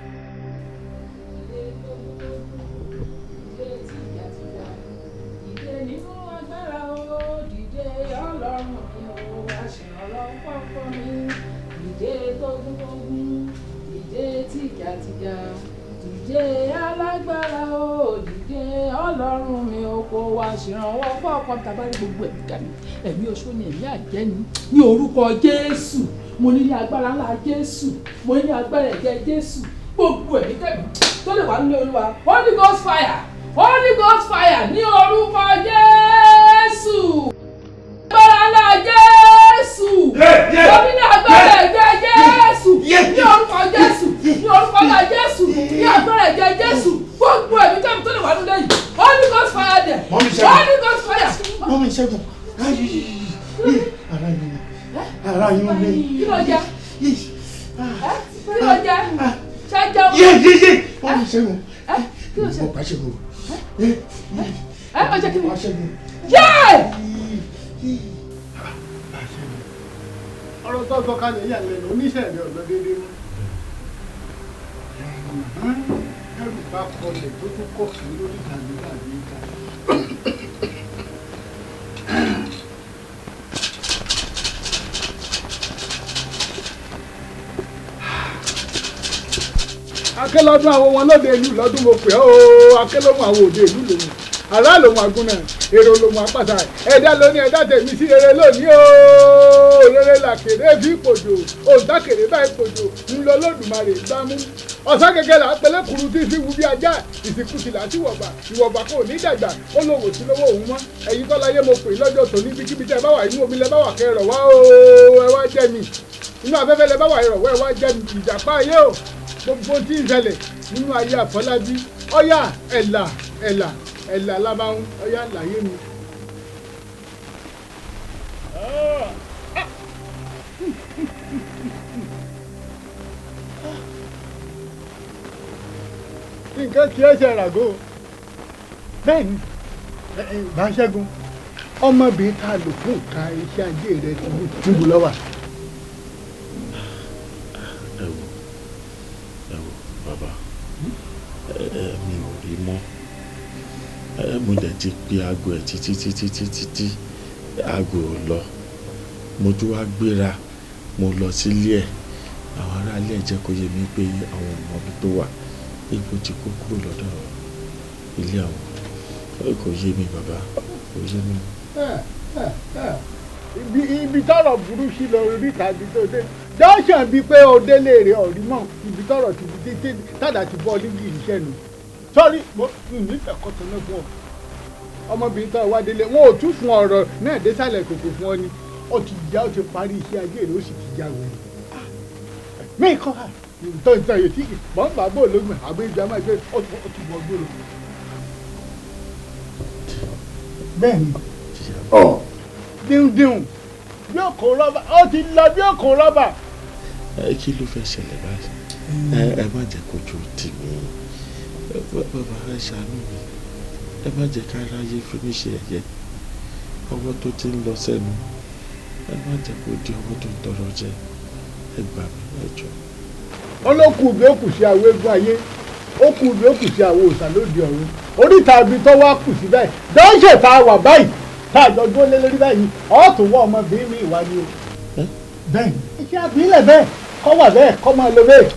Dìde alágbára o, dìde ọlọ́run mi o, kó wá ṣèrànwọ́ fún ọkọ tàbárí gbogbo ẹ̀mí kàmí ẹ̀mí oṣó ni ẹ̀mí àjẹ́ni ní orúkọ Jésù mo ní agbára ńlá Jésù mo ní agbára ẹ̀jẹ̀ Jésù gbogbo ẹ̀mí kàmí tó lè wà nílé Olúwa Holy Ghost fire Holy Ghost fire ní orúkọ Jésù agbára ńlá Jésù mo ní agbára ẹ̀jẹ̀ Jésù ní orúkọ Jésù ní orúkọ ńlá Jésù ní agbára ẹ̀jẹ̀ Jésù gbogbo ẹ̀mí kàmí tó lè wà nílé yìí Holy Ghost fire dẹ̀ Holy Ghost fire. mọ́mí Ṣẹ́gun ara yín lé. kí ló jẹ kí ló jẹ ṣáájú. mọ́mí Ṣẹ́gun kí ló ṣe. mo pa Ṣẹ́gun. ọjọ́ kí ni. pa Ṣẹ́gun. ọ̀rọ̀ tó sọ kalẹ̀ yà lẹ́nu oníṣẹ́ rẹ̀ ọ̀dọ́ déédéé mú ẹrù bá kọlẹ̀ tó tún kọ̀ sí lórí ìtàgé. akẹ́lọ́dún àwọn wọn lóde ìlú lọ́dún mo pè ọ́ akẹ́lọ́mù àwọn òde ìlú lòun àrá lòun àgúnná èrò lòun àpàtà ẹ̀dá lóní ẹ̀dá tèmi sí rere lónìí o rere làkèrè fi pòjò òǹtàkèrè báyìí pòjò ńlọ lódùmarè gbámú ọ̀sán gẹ́gẹ́ là ń pẹ́lẹ́ kuru tí fi wú bí ajá ìsìnkú ti là á sí ìwọ̀gbà kò ní dàgbà ó lòwò sí lówó òun mọ́ ẹ̀yin kọ́ láyé mo pè lọ́jọ́ tó níbikíbi tẹ́ ẹ bá wà inú omi lẹ bá wà kẹ́ ẹ rọ̀ wá o ẹ wá jẹ́ mi inú afẹ́fẹ́ lẹ bá wà ẹ rọ̀ wá ẹ wá jẹ́ mi ìjàpá ayé o gbogbo tí ń ṣẹlẹ̀ nínú ayé Àfọlábí ọ̀yà ẹ̀là lábáhùn ọ̀yà láyé mi. nǹkan kí ẹ ṣe ràgó bẹ́ẹ̀ ni bá Ṣẹ́gun ọmọbìnrin tá a lò fún nǹkan iṣẹ́ ajé rẹ níbo ló wà. bàbá mi ò rí mọ́ mo dẹ̀ ti pe aago ẹ̀ títí aago ò lọ mo tún wá gbéra mo lọ sílé ẹ̀ àwọn aráalé ẹ̀ jẹ́ kó yé mi pé àwọn ọmọ mi tó wà ipò ti kó kúrò lọ́dọ̀ ilé àwọn kò yé mi bàbá kò yé mi. ibi tọ́rọ̀ burú sí lọ orí ìtàgé tó dé dọ́sàn bíi pé o délé rẹ̀ ọ̀rí mọ́ ibi tọ́rọ̀ ti fi tètè tàdà ti bọ́ lígì iṣẹ́ nu sọ́rí mo nífẹ̀ẹ́ kọ́ tó náà fún ọ ọmọbìnrin tó wá délé wọn ò tún fún ọ̀rọ̀ náà désàlẹ̀ kòkò fún ọ ni ó ti parí iṣẹ́ ajé rẹ̀ ó sì ti já wẹ̀ mí kọ́ ha ìtọ́ yìí tí bọ́n bá bò lóògùn àbí ìjà máa gbé ó ti bọ̀ gbòòrò bẹ́ẹ̀ ni díndín bí òkò rọ́bà ó ti lọ bí òkò rọ́bà. kí ló fẹ́ ṣẹlẹ̀ báyìí ẹ má jẹ́ kójú tì mí bàbá ẹ ṣàánú mi ẹ má jẹ́ ká ráyè fi mí ṣe ẹ̀yẹ ọwọ́ tó ti ń lọ sẹ́nu ẹ má jẹ́ kó di ọwọ́ tó ń tọrọ jẹ ẹ gbà mí ẹ jọ̀ọ́. olókùn bí ó kù sí àwọn eégún ayé ó kù bí ó kù sí àwọn òòṣà lóde ọ̀run oríta ibi tó wá kù sí báyìí dọ́ńṣẹ̀ tá a wà báyìí tá a jọ dúró lé lórí báyìí ọ̀tún wọ ọmọbìnrin mi ìwà ni o. bẹ́ẹ̀ ni iṣẹ́ àpilẹ̀ bẹ́ẹ̀ kọ́ wà bẹ́ẹ̀ kọ́ máa lo bẹ́ẹ̀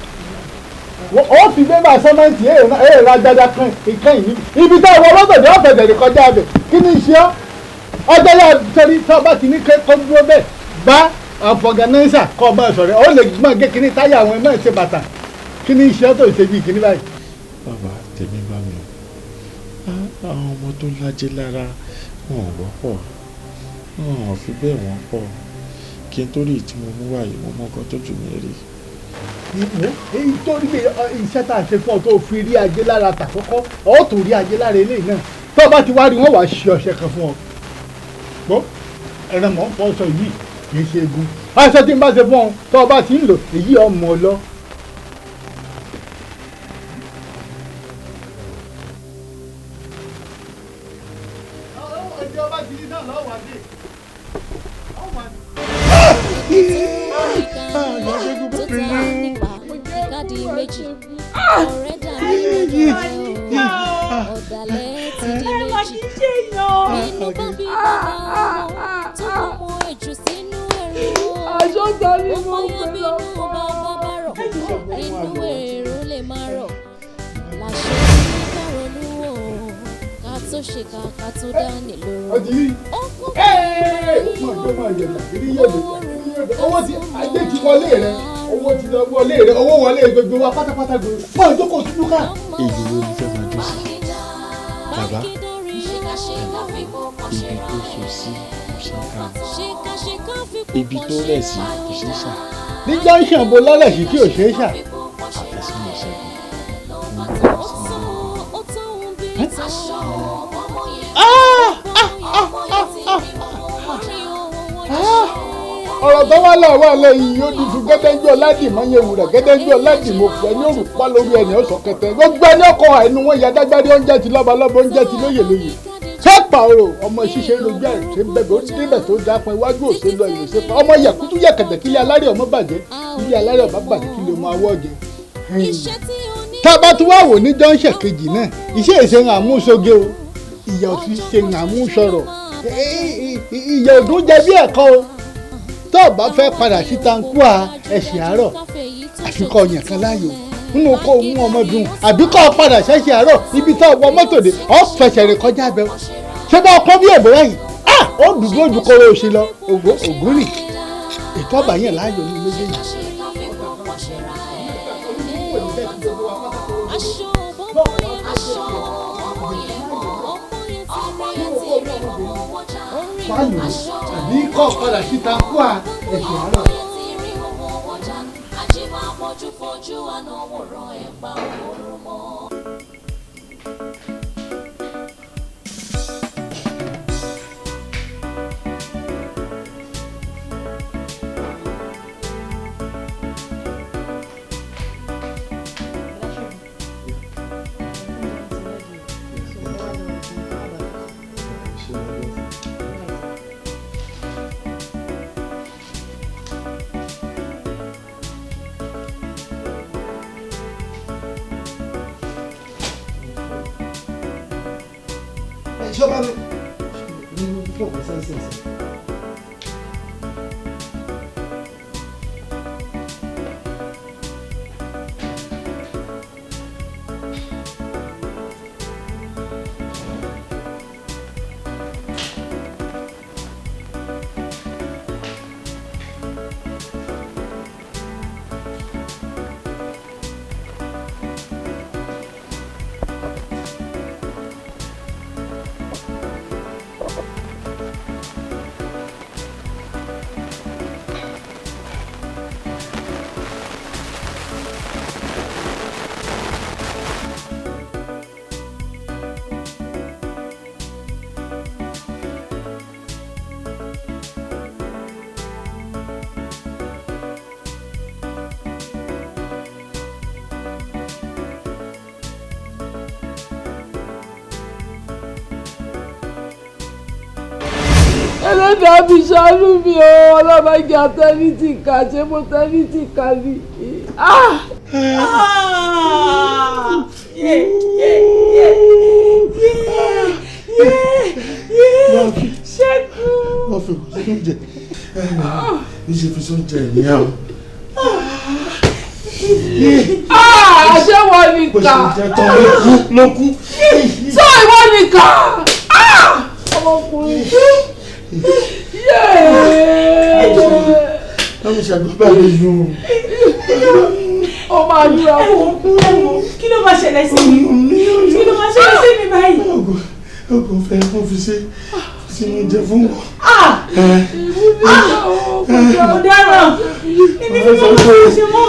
ó fi gbé bá sẹ́mẹ́ǹtì èèrà dáadáa kan ìkẹyìn ibi tó wọ lọ́gbẹ̀dẹ̀ ọ̀fẹ̀dẹ̀ rẹ̀ kọjá abẹ kí ni iṣẹ́ ọjọ́ yà torí tó bá ti ní kó dúró bẹ́ẹ̀ bá fọ̀gànáísà kọ́ ọba ìsọ̀rẹ́ ó lè gbọ́n gé kíní táyà àwọn ẹ̀mọ́ ìṣe bàtà kí ni iṣẹ́ tó ṣe bí kíní báyìí. bàbá tèmi bá mi àwọn ọmọ tó lájẹ lára wọn ò wọ́pọ̀ wọn ò fi bẹ́ẹ̀ wọ́n pọ̀ kí n tó rí tí mo mú wáyé mo mọ nǹkan tó jù mí rí nítorí iṣẹ́ tá a ṣe fún ọ tó fi rí ajé lára tàkọ́kọ́ ọ tó rí ajé lára eléyìí náà tó o bá ti wá rí wọn wàá ṣe ọṣẹ kan fún ọ gbọ́ ẹran mọ́ fọ́sọ yìí kì í ṣe egun aṣọ tí n bá ṣe fún ọ tó o bá ti ń lò èyí ọmọ lọ. ìkádìí méjì ọ̀rẹ́ dàbí ọ̀dàlẹ̀ ti di méjì inú bábí bàbá ọmọ tó mọ èjù sínú ẹ̀rọ ọmọ yẹn bí inú bàbá bá rọ̀ inú èrò lè má rọ̀ láṣẹ ká ronú wò ká tó ṣe ká tó dání lóró owó ti ajé ti wọlé rẹ owó ti lọ wọlé rẹ owó wọlé gbogbo wa pátápátá gbogbo fún ìjókòó sínú ká. èyí ló ń fẹ́ máa jó sí bàbá ibi tó so sí kò ṣe é ká ibi tó rẹ̀ sí kò ṣe é ṣà. ní junction bo lọ́lẹ̀ sí tí ò ṣe é ṣà. àfẹ́sùnmọ̀ ṣẹ́gun ọ̀rọ̀ tó wá lọ wà lẹ́yìn yóò dúdú gẹ́gẹ́jú ọ̀làdìmọ́ yẹn wù rẹ̀ gẹ́gẹ́jú ọ̀làdìmọ́ fẹ́ ní òrùpá lórí ẹni ọ̀sọ̀ kẹtẹ gbogbo ẹni ọkọ̀ ẹnu wọn ya dágbárí oúnjẹ ti lọ́balọ́ba oúnjẹ ti lóye lóye sẹ́pà orò ọmọ ṣíṣe lójú ẹ̀ ṣe ń bẹ̀bẹ̀ ó ti débẹ̀ tó dápọn iwájú òṣèlú ẹ̀yìn òṣèlú ọmọ yẹ̀kútú yẹ̀kẹ̀tẹ̀ kílé alárẹ̀ ọmọ bàjẹ́ kílé alárẹ̀ ọmọ bàjẹ́ kílé ọmọ awọ́ jẹ. tá a bá tún wá wò ní jọ́ńṣẹ̀ kejì náà iṣẹ́ ìṣe àmúṣoge o ìyà òsì ṣe àmúṣọrọ̀ ìyà òdùn jẹ bí ẹ̀kọ́ o tó o bá fẹ́ padà sí tankúà ẹ̀sìn àárọ̀ àfikọ́ yẹn kan láàyò nínú kó o mú ọmọdún àbí kọ́ ọ padà ṣẹ́ṣin àárọ̀ ibi tó wọ mọ́tò dé ọ fẹsẹ̀ rẹ̀ kọjá abẹ́ ṣé bá ọkọ bí èbó báyìí ó dùdú ojú kóró òsì lọ ògún nì ètò ọba yẹn láàyò ní méjèèjì. fáàlù àbí kọ́ padà sí tankúà ẹ̀sìn àárọ̀. fojú àná wòrán ẹ̀ pa òórùn mọ́. Ìjọba mi ní fọ́ọ̀kù sẹ́ńsẹ̀nsì. ẹlẹ́dàá mi ṣàánú mi o ọlọ́mọdé àtẹ́nítì ká ṣé mo tẹ́nítì ká ní. Ṣẹ́gun. wọ́n fi oúnjẹ níṣẹ́ fi sóúnjẹ ìyá o. ṣé wọ́n nìkan. bó ṣe jẹ́ tán ló kú. sọ ìwọ nìkan. ọmọkùnrin. Táwọn ìṣàgbọ́n bá lè yún un. Ó máa yúra fún un. Kí ló máa ṣẹlẹ̀ sí mi? Kí ló máa ṣẹlẹ̀ sí mi báyìí? Ọgọ̀ fẹ́ fún fi ṣe sínú oúnjẹ fún wọn. Mo dáràn. Ibi tí mo máa ṣe mọ́.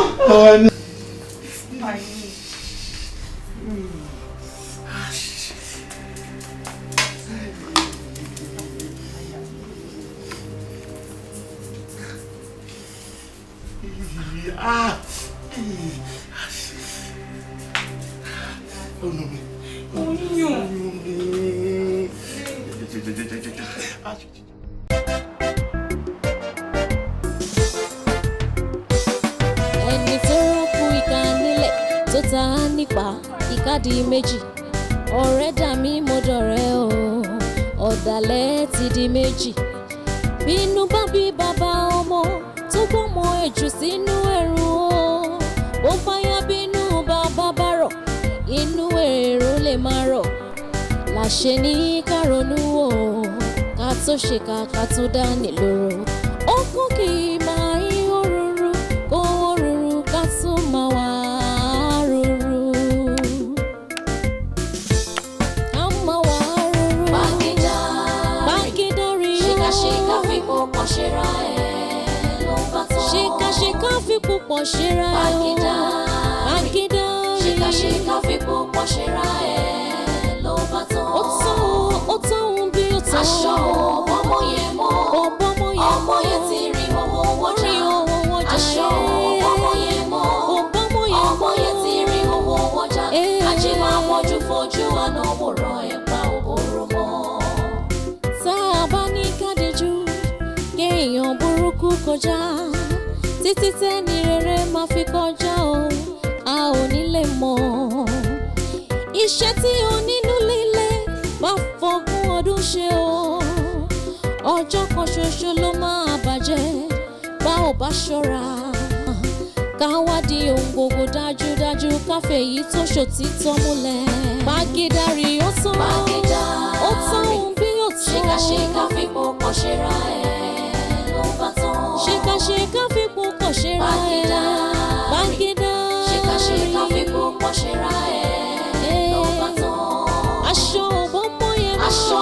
Ẹni tó rọ́pò ìka nílẹ̀ tó ta á nípa ìkádì méjì ọ̀rẹ́ dà mí mo dọ̀rẹ́ o ọ̀dàlẹ̀ ti di méjì bínú bá bí bàbá ọmọ tó gbọ́mọ ẹ̀jù sínú ẹ̀rù o ó fàyà bínú bàbá bá rọ̀ inú èrò lè máa rọ̀ láṣẹ ní ká ronú o ká tó ṣe ká tó dání lóró ó kún kì í máa ń òrùrù kó òrùrù ká tó máa wá rúrú. Ká máa wá rúrú. Bágídá rí o. Ṣèkàṣèkà fi púpọ̀ ṣera ẹ̀ ló bá tán. Ṣèkàṣèkà fi púpọ̀ ṣera ẹ̀ o. Bágídá rí. Ṣèkàṣèkà fi púpọ̀ ṣera ẹ̀ ló bá tán. Ó tán ohun bí ó tán. Aṣọ ọmọ yẹn mọ́. Ọmọ yẹn ti rí owó wọ́jà. Aṣọ ọmọ yẹn mọ́. Ọmọ yẹn ti rí owó wọ́jà. Ajé máa pọ̀jù fojú àná wòrán ẹ̀ pa òbòrò mọ́. Tá a bá ní kádìjú kéèyàn burúkú kọjá títí tẹ́ni rere máa fi kọjá o a ò ní lè mọ̀. Iṣẹ́ tí o nínú líle bá fọgún ọdún ṣe o ọjọ́ kan ṣoṣo ló máa bàjẹ́ bá ò bá ṣọ́ra ká wádìí ohun gbogbo dájúdájú káfẹ́ yìí tó ṣòtítọ́ múlẹ̀. Bágídá rí ó tán ohun bí ó tán. Ṣèkàṣèkà fi púpọ̀ ṣera ẹ̀ ló bá tán. Ṣèkàṣèkà fi púpọ̀ ṣera ẹ̀ Bágídá rí. Ṣèkàṣèkà fi púpọ̀ ṣera ẹ̀ ló bá tán. Aṣọ ọmọ yẹn mọ́. Aṣọ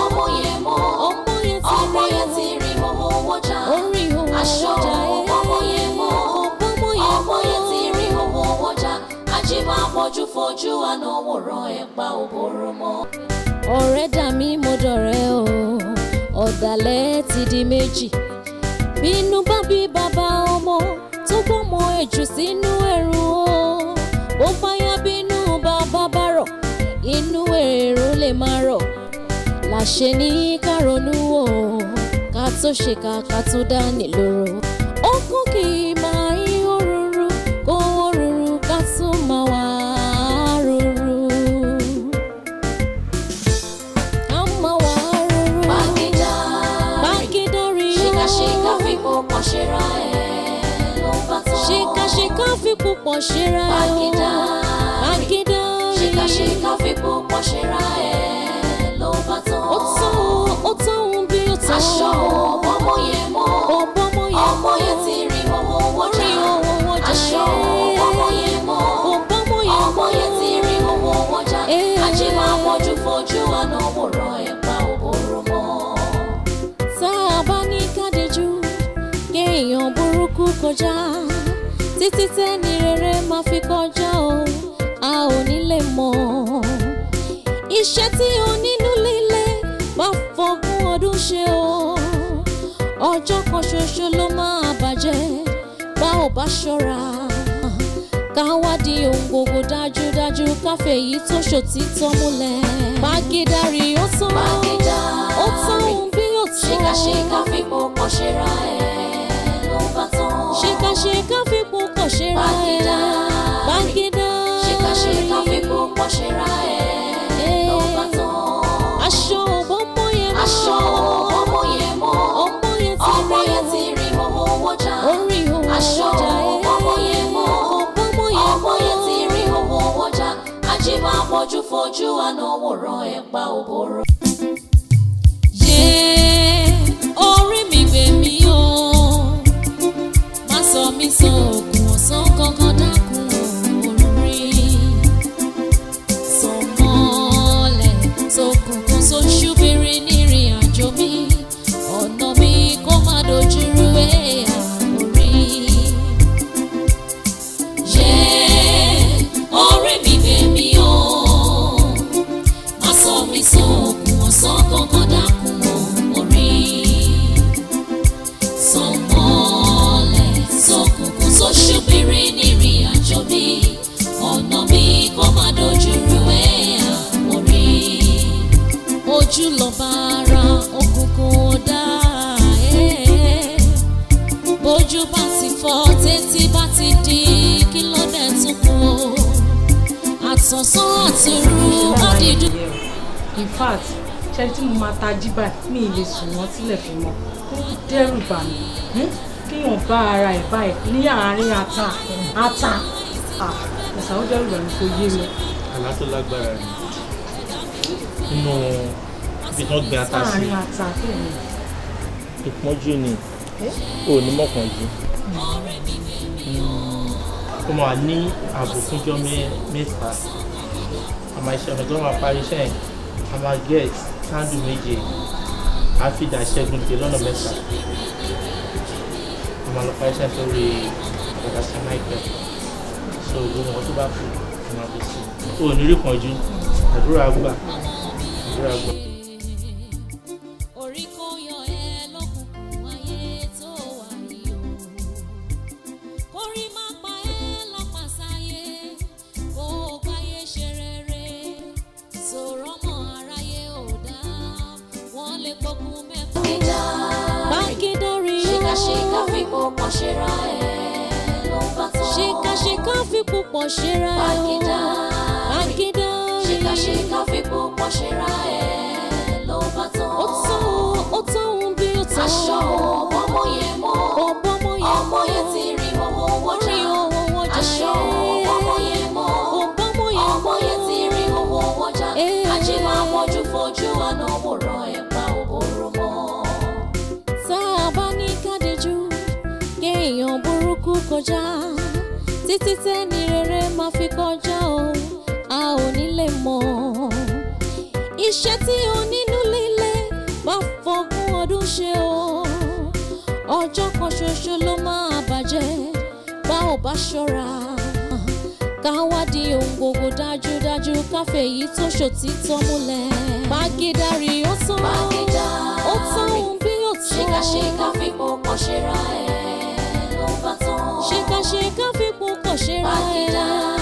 ọmọ yẹn mọ́. Ọmọ yẹn ti rí owó wọ́jà. Aṣọ ọmọ yẹn mọ́. Ọmọ yẹn ti rí owó wọ́jà. Ajé máa pọ̀jù fojú àná wòrán ẹ̀ pa òbòrò mọ́. Ọ̀rẹ́ dà mí mo dọ̀rẹ́ o ọ̀dàlẹ̀ ti di méjì bínú bá bí bàbá ọmọ tó gbọ́mọ ẹ̀jù sínú ẹ̀rù o ó fàyà bínú bàbá bá rọ̀ inú èrò lè máa rọ̀ láṣẹ ní ká ronú o ká tó ṣe ká tó dání lóró ó kún kì í máa ń òrùrù kó òrùrù ká tó máa wá rúrú. Ká máa wá rúrú. Bágídá rí o. Ṣèkàṣèkà fi púpọ̀ ṣera ẹ̀ ló bá tán. Ṣèkàṣèkà fi púpọ̀ ṣera ẹ̀ Bágídá rí. Ṣèkàṣèkà fi púpọ̀ ṣera ẹ̀ ló bá tán. Ó tán ohun bí ó tán. Aṣọ ọmọ yẹn mọ́. Ọmọ yẹn ti rí owó wọ́jà. Aṣọ ọmọ yẹn mọ́. Ọmọ yẹn ti rí owó wọ́jà. Ajé máa pọ̀jù fojú àná wòrán ẹ̀ pa òbòrò mọ́. Tá a bá ní kádìjú kéèyàn burúkú kọjá títí tẹ́ni rere máa fi kọjá o a ò ní lè mọ̀. Iṣẹ́ tí o nínú líle bá fọgún ọdún ṣe o ọjọ́ kan ṣoṣo ló máa bàjẹ́ bá ò bá ṣọ́ra ká wádìí ohun gbogbo dájúdájú káfẹ́ yìí tó ṣòtítọ́ múlẹ̀. Bágídá rí ó tán ohun bí ó tán. Ṣèkàṣèkà fi púpọ̀ ṣera ẹ̀ ló bá tán. Ṣèkàṣèkà fi púpọ̀ ṣera ẹ̀ Bágídá rí. Ṣèkàṣèkà fi púpọ̀ ṣera ẹ̀ ló bá tán. Aṣọ ọmọ yẹn mọ́. Aṣọ ọmọ yẹn mọ́. Ọmọ yẹn ti rí owó wọ́jà. Aṣọ ọmọ yẹn mọ́. Ọmọ yẹn ti rí owó wọ́jà. Ajé máa pọ̀jù fojú àná wòrán ẹ̀ pa òbòrò. Orí mi gbè mí o, má sọ mí sọ ògùn ọ̀sán kankan dákun orí. Sọmọlẹ̀ sókùnkùn sóṣùbìrì nírìn àjò mi, ọ̀nà ìmọ́lẹ̀ sókun ọ̀sán kankan dákun orí. Sọ̀mọ́lẹ̀ sókùnkùn sóṣùbìrì nírìn àjò mi, ọ̀nà mi kó má dojúrú ẹ̀yà orí. Ojú lọ́ba ara òkùnkùn ọ̀dà bójú bá ti fọ́ tètè bá ti di kí ló dẹ̀ tún kú àtọ̀sán àtòru ọ̀dìdú. In fact ṣẹ́ni tí mo máa ta jí báyìí mi ì lè sùn wọ́n sílẹ̀ fi mọ́ ó dẹ́rù bà mí kéèyàn bá ara ẹ̀ báyìí ní àárín ata ẹ̀sà ó dẹ́rù bà mí kò yé mi. àlá tó lágbára ni nínú ibi tí wọ́n gbin ata sí àárín ata kéèyàn. ìpọ́njú ni ò ní mọ̀kànjú ó máa ní ààbò fúnjọ́ mẹ́ta àmọ́ iṣẹ́ ọ̀nà tó máa parí iṣẹ́ yẹn a máa get kándù méje a fi dà ṣẹ́gun dé lọ́nà mẹ́ta a máa lọ parí iṣẹ́ sórí àgbàdà sanáìpẹ́ so gbogbo wọn tó bá kú a máa fi sí ò ní rí pọ́njú àdúrà gbà. Ṣìkàṣìkà fi púpọ̀ ṣera ẹ̀ ṣìkàṣìkà fi púpọ̀ ṣera ẹ̀ ló bá tán. Ó tán ohun bí ó tán. Aṣọ ọmọ yẹn mọ́ ọmọ yẹn ti rí owó wọ́jà. Aṣọ ọmọ yẹn mọ́ ọmọ yẹn ti rí owó wọ́jà. Ajé máa wọ́jú fojú àná wòrán ẹ̀ pa òbòrò mọ́. Tá a bá ní kádéjú kéèyàn burúkú kọjá títí tẹ́ni rere máa fi kọjá o a ò ní lè mọ̀. Iṣẹ́ tí onínú líle bá fọgún ọdún ṣe o ọjọ́ kan ṣoṣo ló máa bàjẹ́ bá ò bá ṣọ́ra. Ká wádìí ohun gbogbo dájúdájú káfẹ́ yìí tó ṣòtítọ́ múlẹ̀. Bágídárì ó tán ohun bí ó tán. Ṣìkàṣìkà fi púpọ̀ ṣera ẹ̀ ló bá tán. Ṣìkàṣìkà fi púpọ̀ ṣera ẹ̀.